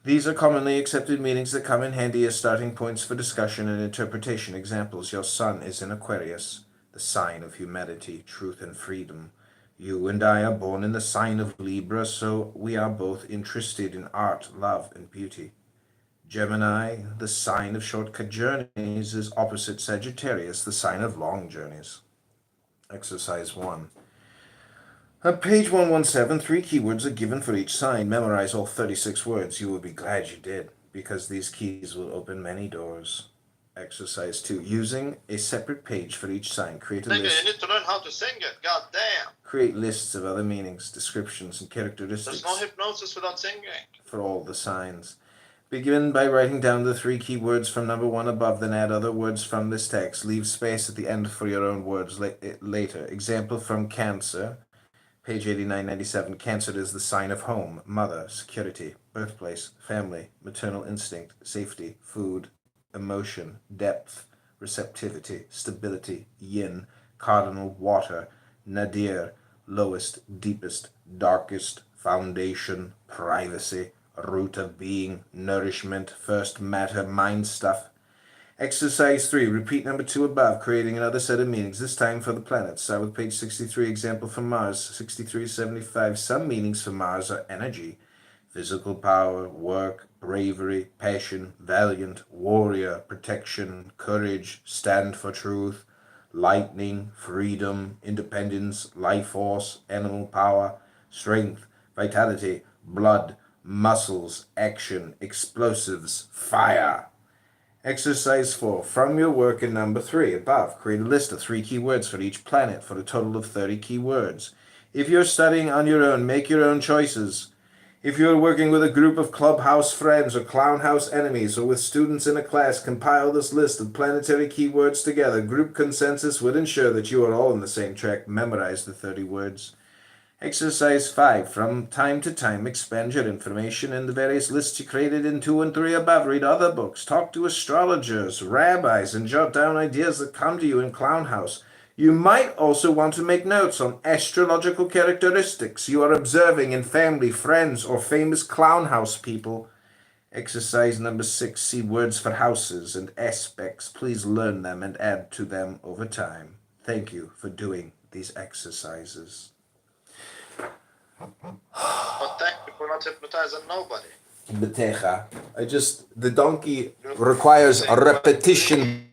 These are commonly accepted meanings that come in handy as starting points for discussion and interpretation. Examples: your sun is in Aquarius, the sign of humanity, truth, and freedom. You and I are born in the sign of Libra, so we are both interested in art, love, and beauty. Gemini, the sign of shortcut journeys, is opposite Sagittarius, the sign of long journeys. Exercise 1. On page 117, 3 keywords are given for each sign. Memorize all 36 words. You will be glad you did, because these keys will open many doors. Exercise 2. Using a separate page for each sign, create a Nigga, list. you need to learn how to sing it. God damn. Create lists of other meanings, descriptions, and characteristics There's no hypnosis without singing. for all the signs. Begin by writing down the 3 keywords from number 1 above, then add other words from this text. Leave space at the end for your own words later. Example from Cancer, page 8997. Cancer is the sign of home, mother, security, birthplace, family, maternal instinct, safety, food, emotion, depth, receptivity, stability, yin, cardinal, water, nadir, lowest, deepest, darkest, foundation, privacy, root of being, nourishment, first matter, mind stuff. Exercise 3. Repeat number 2 above, creating another set of meanings, this time for the planets. Start with page 63, example from Mars, 6375. Some meanings for Mars are energy, physical power, work, bravery, passion, valiant, warrior, protection, courage, stand for truth, lightning, freedom, independence, life force, animal power, strength, vitality, blood, muscles, action, explosives, fire. Exercise 4. From your work in number 3 above, create a list of 3 keywords for each planet for a total of 30 keywords. If you're studying on your own, make your own choices. If you're working with a group of clubhouse friends or clownhouse enemies, or with students in a class, compile this list of planetary keywords together. Group consensus would ensure that you are all on the same track. Memorize the 30 words. Exercise 5. From time to time, expand your information in the various lists you created in 2 and 3 above. Read other books, talk to astrologers, rabbis, and jot down ideas that come to you in Clownhouse. You might also want to make notes on astrological characteristics you are observing in family, friends, or famous Clownhouse people. Exercise number 6. See words for houses and aspects. Please learn them and add to them over time. Thank you for doing these exercises. But thank you for not hypnotizing nobody. Betecha. The donkey requires a repetition.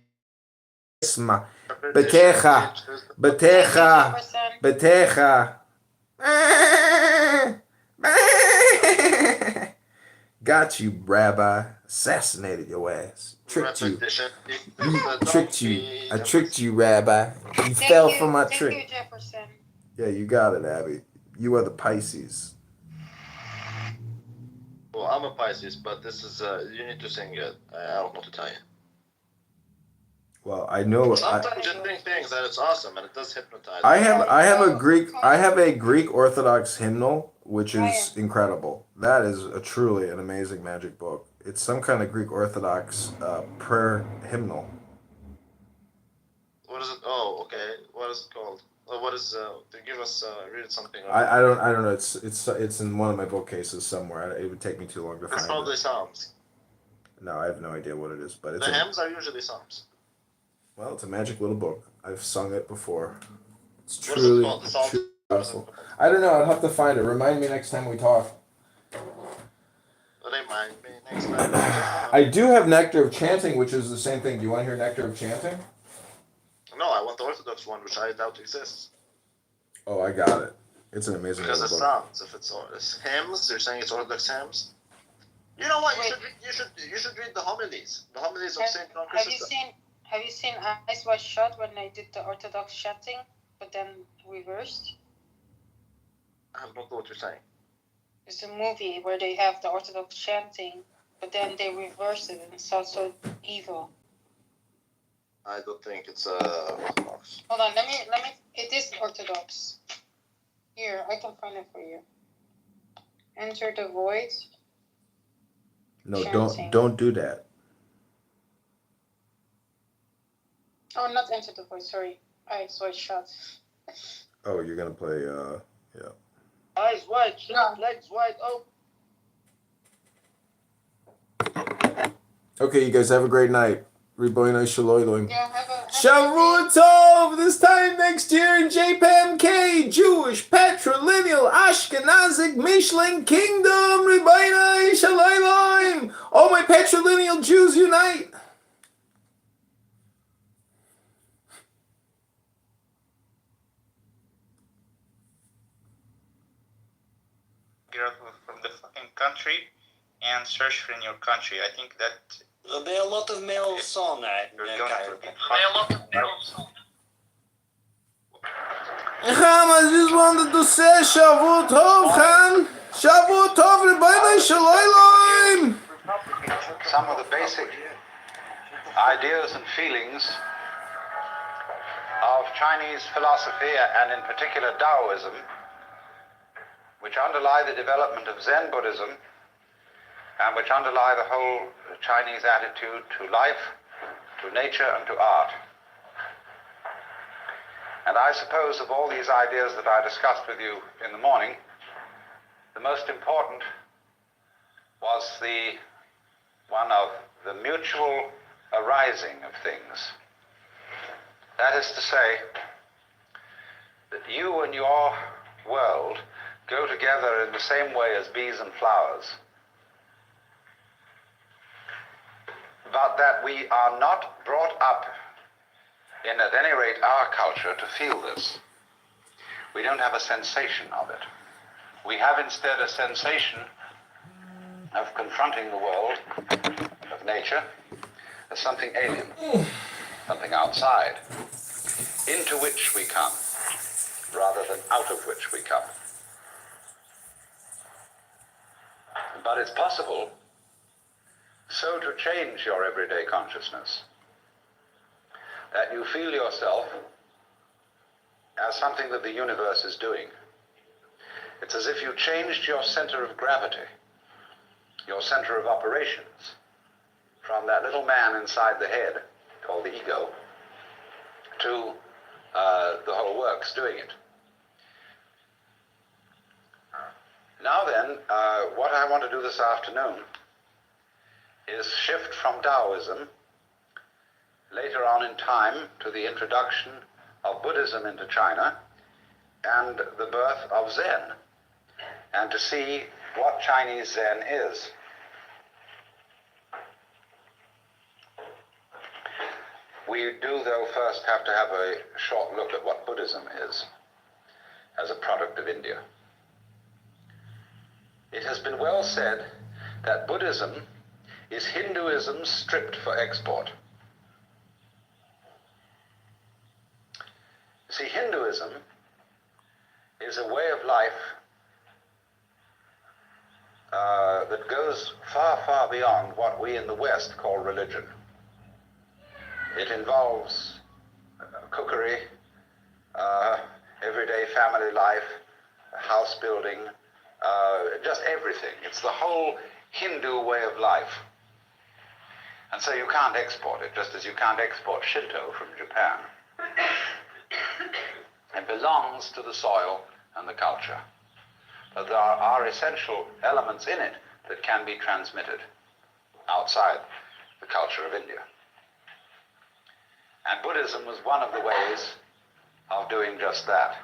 Betecha. Betecha. Betecha. Got you, Rabbi. Assassinated your ass. Tricked you. I tricked you, Rabbi. You fell for my trick. Thank you, Jefferson. Yeah, you got it, Abby. You are the Pisces. Well, I'm a Pisces, but this is, you need to sing it. I don't know what to tell you. Well, I know. Sometimes you think things that it's awesome and it does hypnotize. I have a Greek Orthodox hymnal, which is incredible. That is truly an amazing magic book. It's some kind of Greek Orthodox prayer hymnal. What is it? Oh, okay. What is it called? What is to give us read something? I don't know. It's in one of my bookcases somewhere. It would take me too long to find It's probably it. Psalms. No, I have no idea what it is, but it's The hymns are usually Psalms. well, it's a magic little book. I've sung it before. It's What is it truly, called? The Psalms? truly powerful. I don't know. I'll have to find it. Remind me next time we talk. Remind me next time. I do have Nectar of Chanting, which is the same thing. Do you want to hear Nectar of Chanting? No, I want the Orthodox one, which I doubt exists. Oh, I got it. It's an amazing Because little it's book. Psalms. If it's hymns, you're saying it's Orthodox hymns. You know what? You should read the homilies. The homilies of Saint John Chrysostom. Have you seen Eyes Wide Shut when they did the Orthodox chanting, but then reversed? I don't know what you're saying. It's a movie where they have the Orthodox chanting, but then they reverse it and it's also evil. I don't think it's Orthodox. Hold on, let me. It is Orthodox. Here, I can find it for you. Enter the void. No, Chanting. don't do that. Oh, not enter the void. Sorry, I saw it shut. Oh, you're gonna play. Yeah. Eyes wide shut, legs wide open. Okay, you guys have a great night. Ribono Shaloiloim. Yeah, have a Shavua Tov! This time next year in JPMK, Jewish, patrilineal, Ashkenazic, Michelin Kingdom, Ribono Shaloiloim! All my patrilineal Jews unite! From the fucking country and search for in your country. I think that There'll be a lot of male song, you're going to be I just wanted to say Shavua Tov, Khan! Shavua Tov, Ribono Shaloiloim! Some of the basic ideas and feelings of Chinese philosophy, and in particular Taoism, which underlie the development of Zen Buddhism, and which underlie the whole Chinese attitude to life, to nature, and to art. And I suppose of all these ideas that I discussed with you in the morning, the most important was the one of the mutual arising of things. That is to say, that you and your world go together in the same way as bees and flowers, but that we are not brought up in, at any rate, our culture to feel this. We don't have a sensation of it. We have instead a sensation of confronting the world, of nature, as something alien, something outside, into which we come, rather than out of which we come. But it's possible so to change your everyday consciousness that you feel yourself as something that the universe is doing. It's as if you changed your center of gravity, your center of operations, from that little man inside the head, called the ego, to the whole works doing it. Now then, what I want to do this afternoon is shift from Taoism later on in time to the introduction of Buddhism into China and the birth of Zen, and to see what Chinese Zen is. We do, though, first have to have a short look at what Buddhism is as a product of India. It has been well said that Buddhism is Hinduism stripped for export. See, Hinduism is a way of life that goes far, far beyond what we in the West call religion. It involves cookery, everyday family life, house building, just everything. It's the whole Hindu way of life. And so you can't export it, just as you can't export Shinto from Japan. It belongs to the soil and the culture. But there are essential elements in it that can be transmitted outside the culture of India. And Buddhism was one of the ways of doing just that.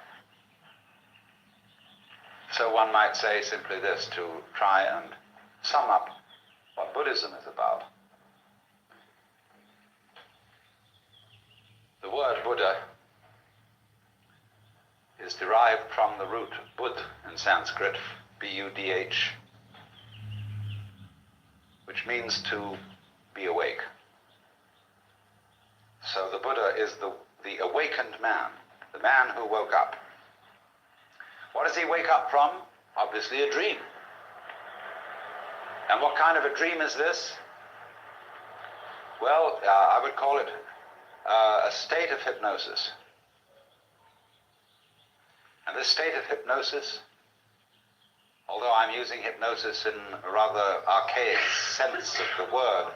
So one might say simply this, to try and sum up what Buddhism is about. The word Buddha is derived from the root Bud in Sanskrit, B-U-D-H, which means to be awake. So the Buddha is the awakened man, the man who woke up. What does he wake up from? Obviously a dream. And what kind of a dream is this? Well, I would call it a state of hypnosis. And this state of hypnosis although I'm using hypnosis in a rather archaic sense of the word,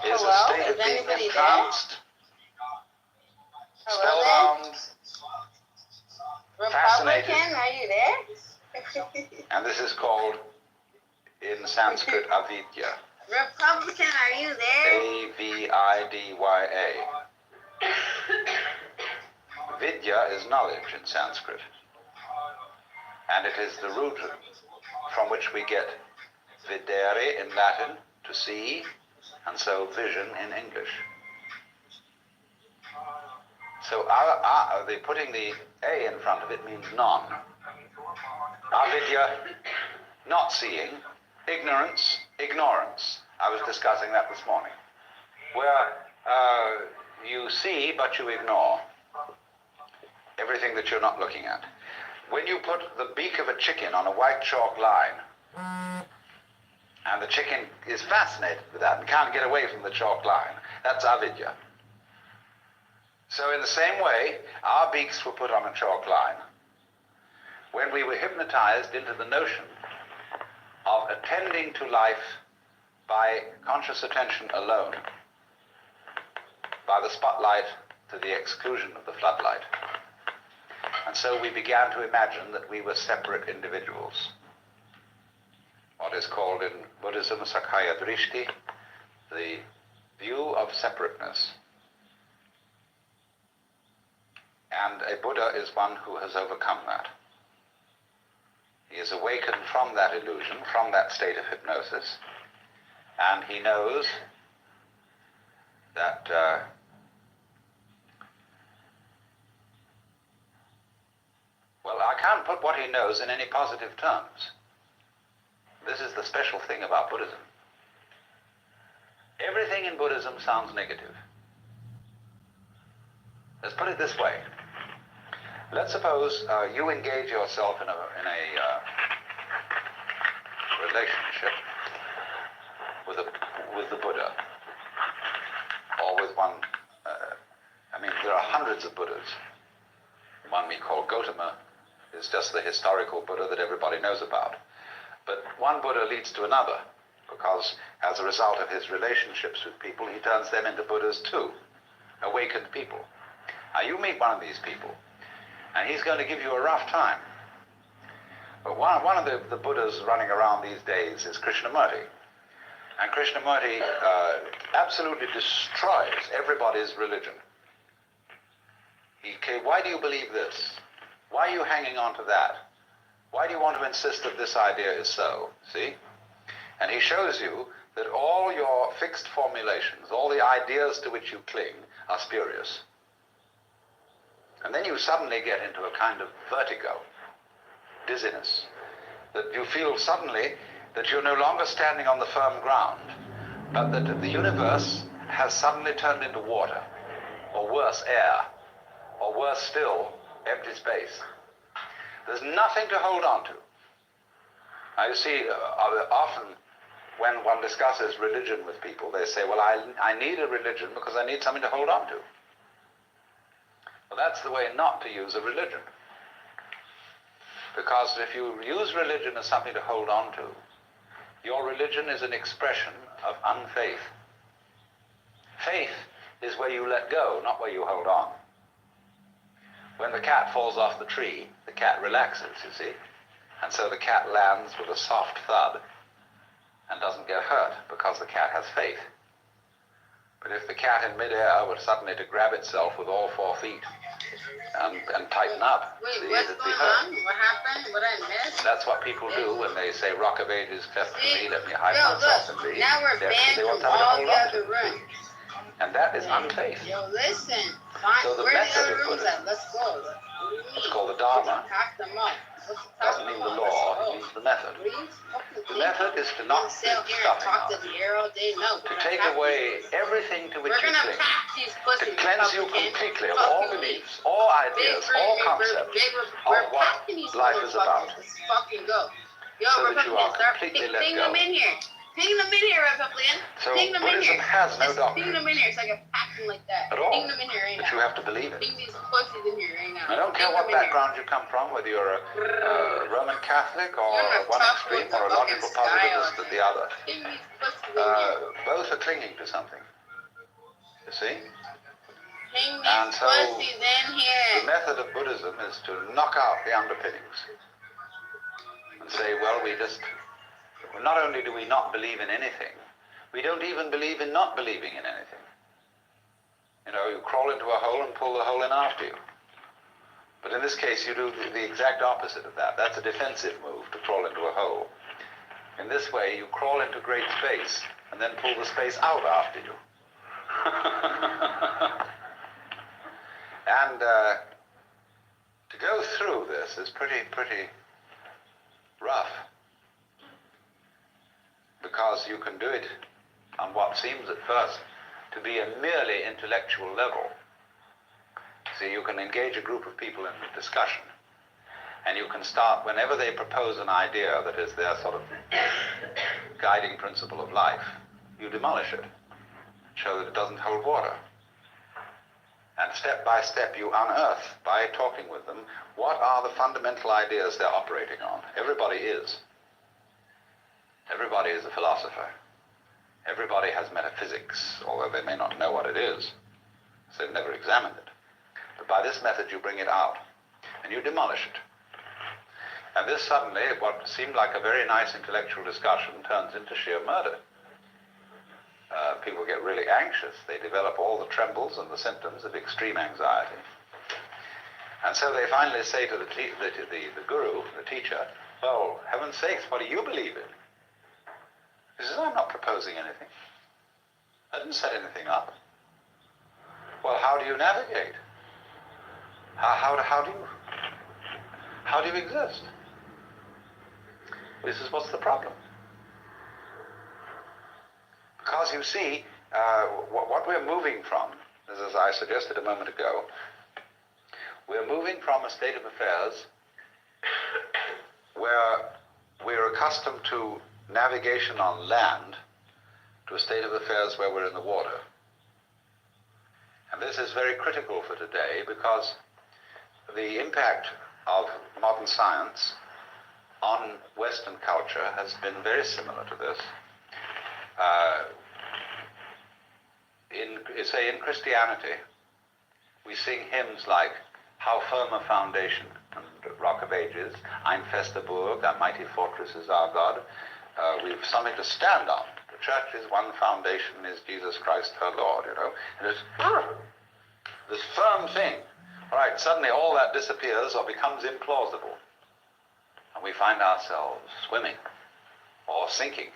is Hello? a state Is of being anybody entranced, Hello there? spellbound, Republican, are you there? and this is called, in Sanskrit, avidya. Republican, are you there? Avidya. Vidya is knowledge in Sanskrit, and it is the root from which we get videre in Latin, to see, and so vision in English. So putting the A in front of it means non. Avidya, not seeing. Ignorance, ignorance. I was discussing that this morning. Where you see, but you ignore everything that you're not looking at. When you put the beak of a chicken on a white chalk line, and the chicken is fascinated with that and can't get away from the chalk line, that's avidya. So in the same way, our beaks were put on a chalk line when we were hypnotized into the notion of attending to life by conscious attention alone, by the spotlight to the exclusion of the floodlight. And so we began to imagine that we were separate individuals. What is called in Buddhism Sakkaya Drishti, the view of separateness. And a Buddha is one who has overcome that. He is awakened from that illusion, from that state of hypnosis, and he knows that well, I can't put what he knows in any positive terms. This is the special thing about Buddhism. Everything in Buddhism sounds negative. Let's put it this way. Let's suppose you engage yourself in a relationship with the Buddha, or with one. There are hundreds of Buddhas. One we call Gautama is just the historical Buddha that everybody knows about. But one Buddha leads to another, because as a result of his relationships with people, he turns them into Buddhas too, awakened people. Now you meet one of these people, and he's going to give you a rough time. But one of the Buddhas running around these days is Krishnamurti. And Krishnamurti absolutely destroys everybody's religion. Why do you believe this? Why are you hanging on to that? Why do you want to insist that this idea is so? See? And he shows you that all your fixed formulations, all the ideas to which you cling, are spurious. And then you suddenly get into a kind of vertigo, dizziness, that you feel suddenly that you're no longer standing on the firm ground, but that the universe has suddenly turned into water, or worse, air, or worse still, empty space. There's nothing to hold on to. Now you see, often when one discusses religion with people, they say, well, I need a religion because I need something to hold on to. Well, that's the way not to use a religion. Because if you use religion as something to hold on to, your religion is an expression of unfaith. Faith is where you let go, not where you hold on. When the cat falls off the tree, the cat relaxes, you see. And so the cat lands with a soft thud and doesn't get hurt because the cat has faith. But if the cat in midair were suddenly to grab itself with all 4 feet and tighten up, Wait, see, what's it'd be going hurt. on? What happened? What I missed? That's what people do when they say rock of ages cleft to me, let me hide Yo, myself look, in thee. now we're banned They want from something to all hold the on other to. rooms. And that is unfaith. Yo, listen. Fine. So the Where are the method other of rooms Buddhism, at? Let's go. What do you mean? it's called the Dharma, Pack them up. Let's pack doesn't them mean the up. law, Let's it go. means the method. What are you fucking The thinking? method is to I'm knock gonna sit the here and stuffing talk out, to the air all day. No, to take away everything to which we're you gonna cling, pack these to pussies. cleanse you Republican. completely of Fuck all you, beliefs, all ideas, all concepts we're of what packing these life is about, motherfuckers. Let's fucking go. Yo, so that you Republican, are start completely let ping go. them in here. Ping them in here, Republican. So Ping them in Buddhism here. has no Just ping doctrine them in here so I can pack them like that. at all, Ping them in here right but now. you have to believe it. Ping these pussies in here right now. I don't care Ping what them in here. background you come from, whether you're a Roman Catholic Catholic or one extreme or a logical positivist at the other. Both are clinging to something. You see? And so the method of Buddhism is to knock out the underpinnings and say, well, not only do we not believe in anything, we don't even believe in not believing in anything. You know, you crawl into a hole and pull the hole in after you. But in this case, you do the exact opposite of that. That's a defensive move, to crawl into a hole. In this way, you crawl into great space and then pull the space out after you. And to go through this is pretty rough, because you can do it on what seems at first to be a merely intellectual level. See, you can engage a group of people in a discussion, and you can start, whenever they propose an idea that is their sort of guiding principle of life, you demolish it, show that it doesn't hold water. And step by step you unearth, by talking with them, what are the fundamental ideas they're operating on. Everybody is. Everybody is a philosopher. Everybody has metaphysics, although they may not know what it is, so they've never examined it. But by this method you bring it out, and you demolish it. And this suddenly, what seemed like a very nice intellectual discussion, turns into sheer murder. People get really anxious. They develop all the trembles and the symptoms of extreme anxiety. And so they finally say to the guru, the teacher, well, heaven's sakes, what do you believe in? He says, I'm not proposing anything. I didn't set anything up. Well, how do you navigate? How do you exist? This is what's the problem. Because you see, what we're moving from, as I suggested a moment ago, we're moving from a state of affairs where we're accustomed to navigation on land to a state of affairs where we're in the water. And this is very critical for today, because the impact of modern science on Western culture has been very similar to this. In Christianity, we sing hymns like How Firm a Foundation and Rock of Ages, Ein fester Burg, a mighty fortress is our God. We've something to stand on. The church's one foundation is Jesus Christ her Lord, you know. And it's this firm thing. All right, suddenly all that disappears or becomes implausible. And we find ourselves swimming or sinking.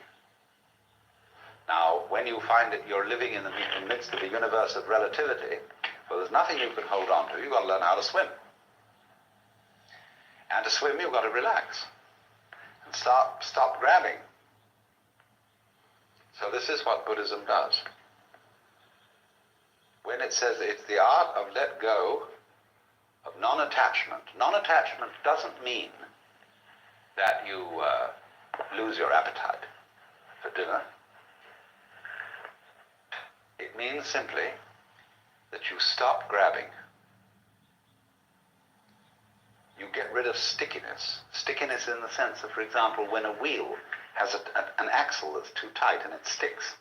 Now, when you find that you're living in the midst of a universe of relativity, well, there's nothing you can hold on to. You've got to learn how to swim. And to swim, you've got to relax and stop grabbing. So this is what Buddhism does. When it says it's the art of let go, of non-attachment. Non-attachment doesn't mean that you lose your appetite for dinner. It means simply that you stop grabbing. You get rid of stickiness. Stickiness in the sense of, for example, when a wheel has an axle that's too tight and it sticks.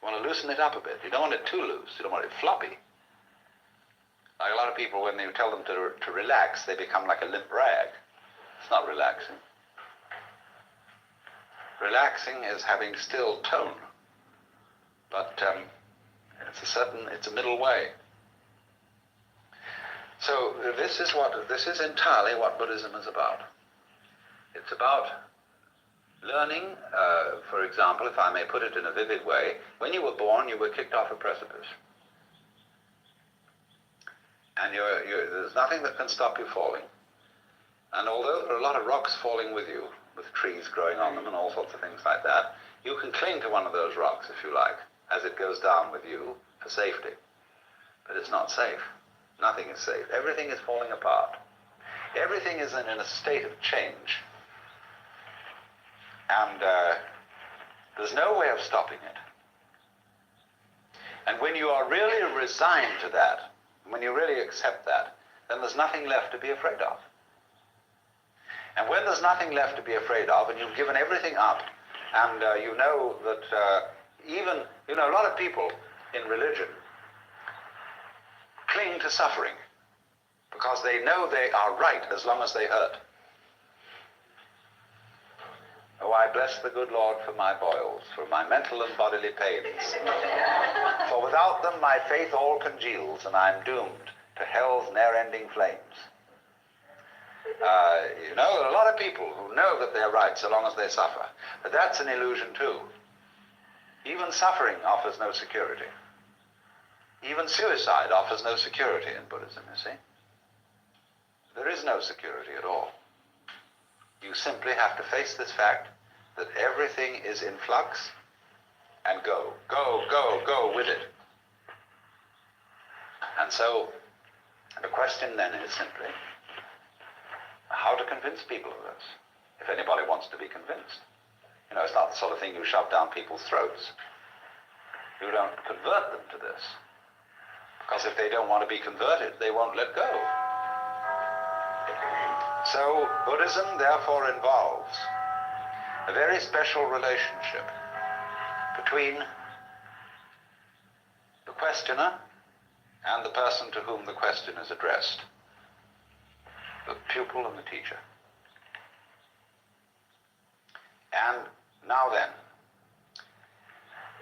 You want to loosen it up a bit. You don't want it too loose. You don't want it floppy. Like a lot of people, when you tell them to relax, they become like a limp rag. It's not relaxing. Relaxing is having still tone. But it's a middle way. So this is entirely what Buddhism is about. It's about learning, for example, if I may put it in a vivid way, when you were born, you were kicked off a precipice. And there's nothing that can stop you falling. And although there are a lot of rocks falling with you, with trees growing on them and all sorts of things like that, you can cling to one of those rocks, if you like, as it goes down with you for safety. But it's not safe. Nothing is safe. Everything is falling apart. Everything is in a state of change. And there's no way of stopping it. And when you are really resigned to that, when you really accept that, then there's nothing left to be afraid of. And when there's nothing left to be afraid of, and you've given everything up, and you know that even, a lot of people in religion cling to suffering because they know they are right as long as they hurt. Oh, I bless the good Lord for my boils, for my mental and bodily pains. For without them my faith all congeals, and I am doomed to hell's ne'er-ending flames. There are a lot of people who know that they're right so long as they suffer. But that's an illusion too. Even suffering offers no security. Even suicide offers no security in Buddhism, you see. There is no security at all. You simply have to face this fact that everything is in flux and go with it. And so the question then is simply how to convince people of this, if anybody wants to be convinced. It's not the sort of thing you shove down people's throats. You don't convert them to this, because if they don't want to be converted, they won't let go. So Buddhism therefore involves a very special relationship between the questioner and the person to whom the question is addressed, the pupil and the teacher. And now then,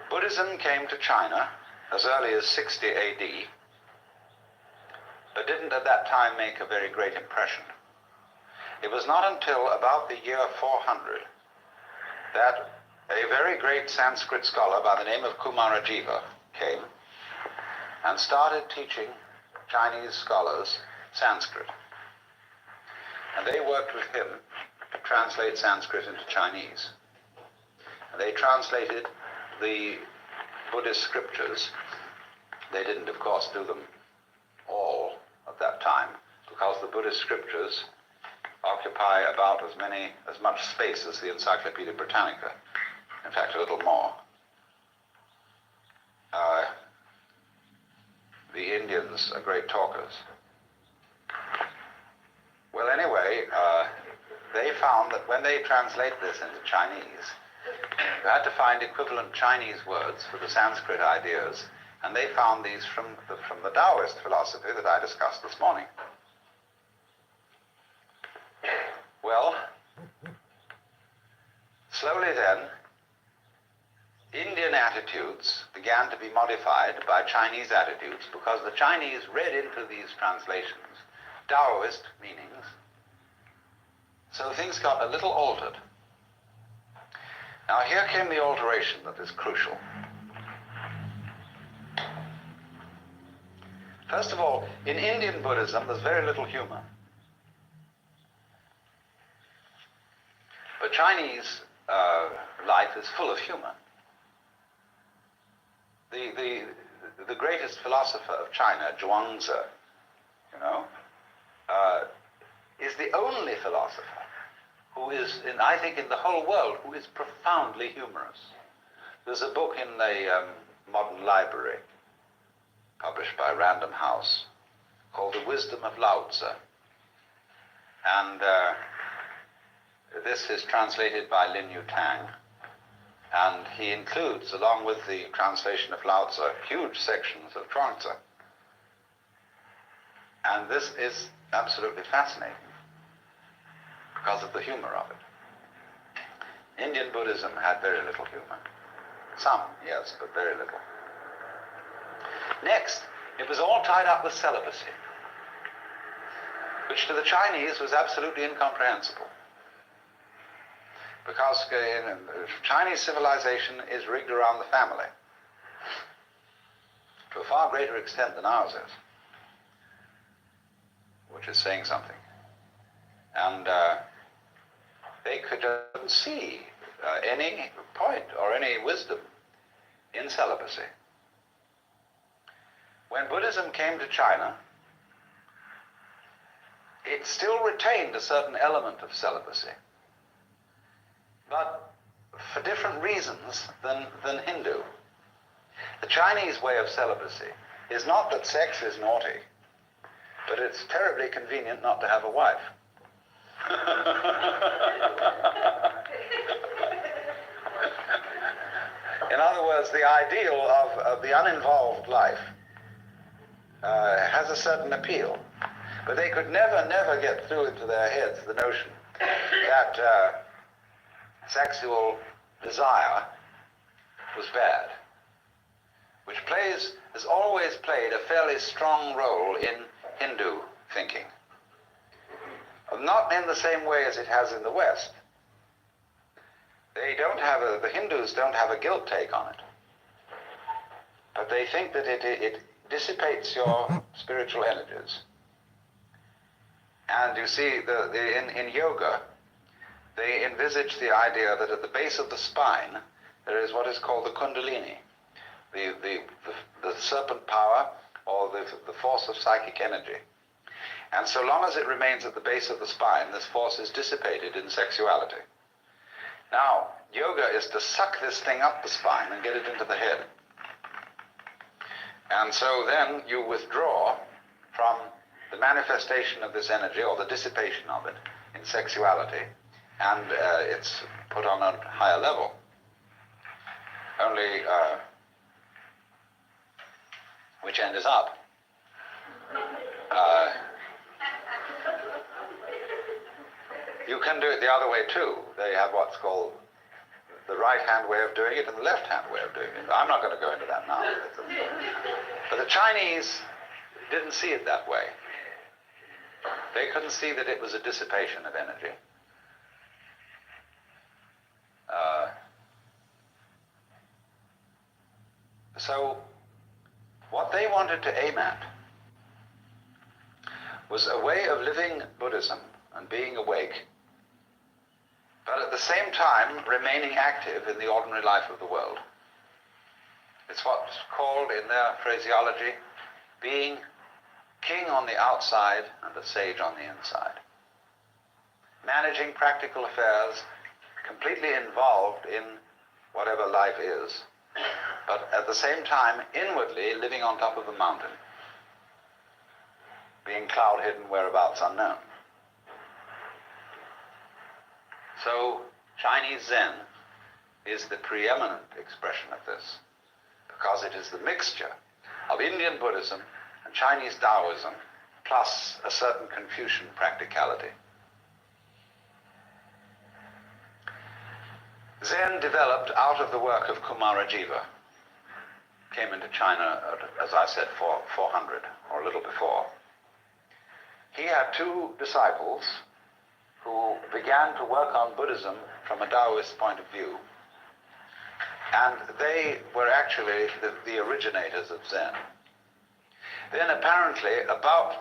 Buddhism came to China as early as 60 AD, but didn't at that time make a very great impression. It was not until about the year 400 that a very great Sanskrit scholar by the name of Kumarajiva came and started teaching Chinese scholars Sanskrit. And they worked with him to translate Sanskrit into Chinese. And they translated the Buddhist scriptures. They didn't, of course, do them all at that time, because the Buddhist scriptures occupy about as much space as the Encyclopedia Britannica. In fact, a little more. The Indians are great talkers. Well, anyway, they found that when they translate this into Chinese, you had to find equivalent Chinese words for the Sanskrit ideas, and they found these from the Taoist philosophy that I discussed this morning. Well, slowly then, Indian attitudes began to be modified by Chinese attitudes, because the Chinese read into these translations Taoist meanings, so things got a little altered. Now here came the alteration that is crucial. First of all, in Indian Buddhism, there's very little humor. But Chinese life is full of humor. The greatest philosopher of China, Zhuangzi, is the only philosopher who is, I think, in the whole world, who is profoundly humorous. There's a book in the Modern Library, published by Random House, called The Wisdom of Lao Tzu. And this is translated by Lin Yutang. And he includes, along with the translation of Lao Tzu, huge sections of Chuang-Tzu. And this is absolutely fascinating because of the humor of it. Indian Buddhism had very little humor. Some, yes, but very little. Next, it was all tied up with celibacy, which to the Chinese was absolutely incomprehensible. Because Chinese civilization is rigged around the family to a far greater extent than ours is, which is saying something. And they couldn't see any point or any wisdom in celibacy. When Buddhism came to China, it still retained a certain element of celibacy, but for different reasons than Hindu. The Chinese way of celibacy is not that sex is naughty, but it's terribly convenient not to have a wife. In other words, the ideal of the uninvolved life has a certain appeal, but they could never get through into their heads the notion that sexual desire was bad, which has always played a fairly strong role in Hindu thinking. Not in the same way as it has in the West. The Hindus don't have a guilt take on it. But they think that it dissipates your spiritual energies. And you see, in yoga, they envisage the idea that at the base of the spine, there is what is called the kundalini, the serpent power, or the force of psychic energy. And so long as it remains at the base of the spine, this force is dissipated in sexuality. Now, yoga is to suck this thing up the spine and get it into the head. And so then you withdraw from the manifestation of this energy, or the dissipation of it, in sexuality, and it's put on a higher level. Only, which end is up. You can do it the other way too. They have what's called the right-hand way of doing it and the left-hand way of doing it. I'm not going to go into that now. But the Chinese didn't see it that way. They couldn't see that it was a dissipation of energy. So what they wanted to aim at was a way of living Buddhism and being awake, but at the same time remaining active in the ordinary life of the world. It's what's called, in their phraseology, being king on the outside and a sage on the inside. Managing practical affairs, completely involved in whatever life is, but at the same time inwardly living on top of a mountain, being cloud-hidden, whereabouts unknown. So Chinese Zen is the preeminent expression of this, because it is the mixture of Indian Buddhism and Chinese Taoism, plus a certain Confucian practicality. Zen developed out of the work of Kumarajiva, came into China, as I said, 400, or a little before. He had two disciples who began to work on Buddhism from a Taoist point of view, and they were actually the originators of Zen. Then apparently, about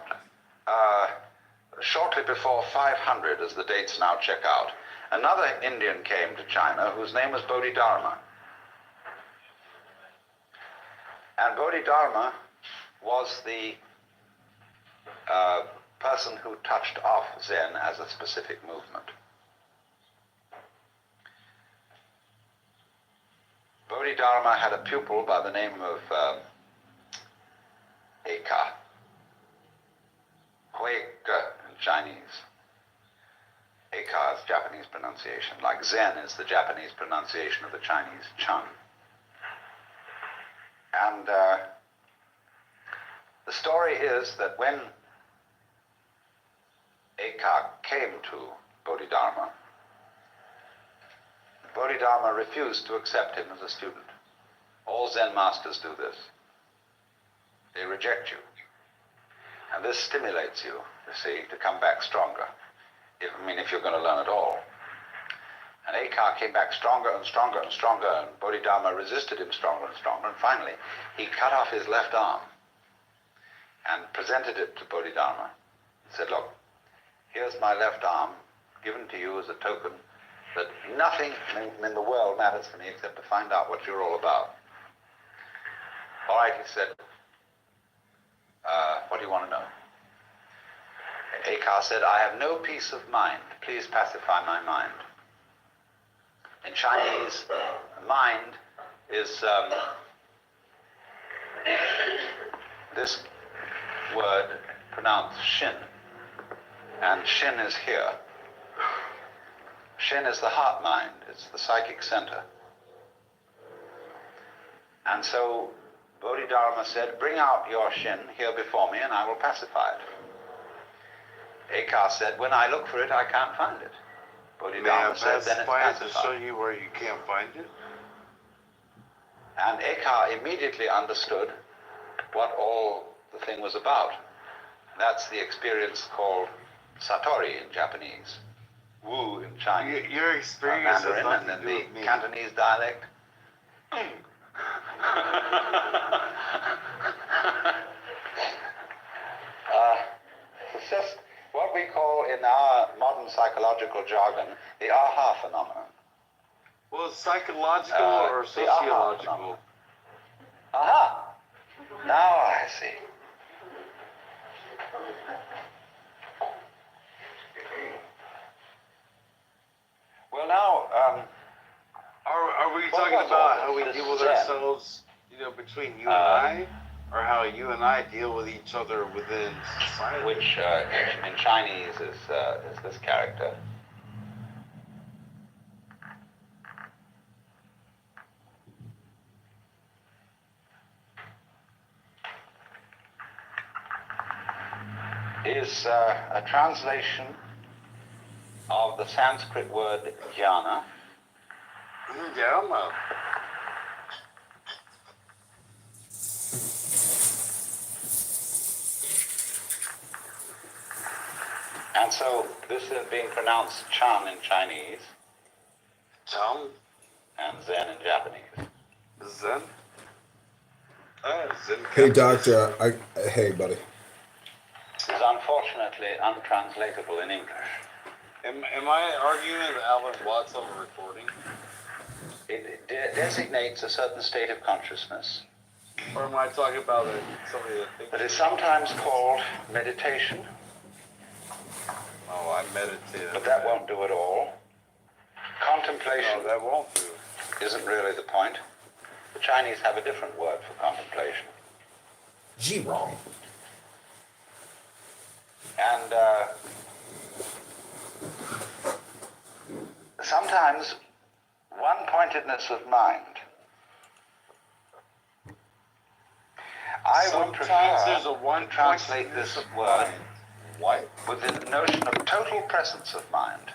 shortly before 500, as the dates now check out, another Indian came to China whose name was Bodhidharma. And Bodhidharma was the person who touched off Zen as a specific movement. Bodhidharma had a pupil by the name of Eka, Huike in Chinese. Eka is Japanese pronunciation, like Zen is the Japanese pronunciation of the Chinese Chan. And the story is that when Eka came to Bodhidharma, Bodhidharma refused to accept him as a student. All Zen masters do this. They reject you. And this stimulates you, see, to come back stronger. If you're going to learn at all. And Eka came back stronger and stronger and stronger, and Bodhidharma resisted him stronger and stronger, and finally he cut off his left arm and presented it to Bodhidharma. He said, look, here's my left arm, given to you as a token that nothing in the world matters to me except to find out what you're all about. All right, he said, what do you want to know? Eka said, I have no peace of mind. Please pacify my mind. In Chinese, mind is this word pronounced shin. And shin is here. Shin is the heart mind, it's the psychic center. And so Bodhidharma said, bring out your Shin here before me and I will pacify it. Ekar said, when I look for it, I can't find it. Bodhidharma said, then it's pacify it to show pacified. you where you can't find it? And Ekar immediately understood what all the thing was about. That's the experience called Satori in Japanese, Wu in Chinese, Your experience has Mandarin, and nothing then to do the with me. Cantonese dialect. It's just what we call in our modern psychological jargon the aha phenomenon. Well, it's psychological or the aha sociological? phenomenon. Aha! Now I see. Well, now, Are we What talking was about all how we this deal with Zen? ourselves, between you and I, or how you and I deal with each other within society? which in Chinese is this character. Is a translation of the Sanskrit word jnana, Yeah, I'm a, and so this is being pronounced Chan in Chinese Tom and Zen in Japanese. Zen. Zen. Hey, doctor. Hey, buddy. Is unfortunately untranslatable in English. Am I arguing with Alan Watts on the recording? It designates a certain state of consciousness Or am I talking about somebody that thinks? that is sometimes called meditation, Oh, I meditated. but that won't do it all. Contemplation No, that won't do. isn't really the point. The Chinese have a different word for contemplation. G wrong. And sometimes one-pointedness of mind. I would Sometimes there's prefer a one to translate this word What? with the notion of total presence of mind.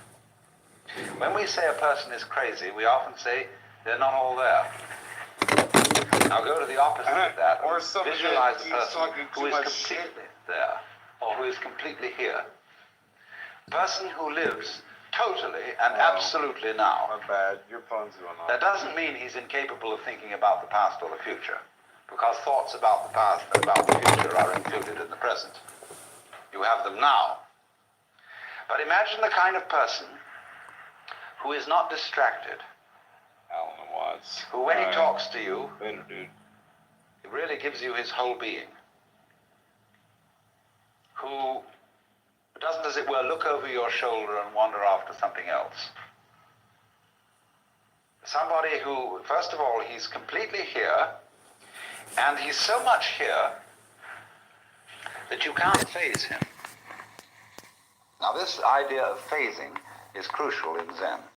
When we say a person is crazy, we often say they're not all there. Now go to the opposite of that. Or somebody Visualize that a keeps person talking who too is much shit. completely there, or who is completely here. A person who lives totally and Wow. absolutely now. My bad. Your phone's going That on. doesn't mean he's incapable of thinking about the past or the future, because thoughts about the past and about the future are included in the present. You have them now. But imagine the kind of person who is not distracted, Alan Watts. who when he talks to you, Better, dude. he really gives you his whole being, who doesn't, as it were, look over your shoulder and wander after something else. Somebody who, first of all, he's completely here, and he's so much here that you can't phase him. Now, this idea of phasing is crucial in Zen.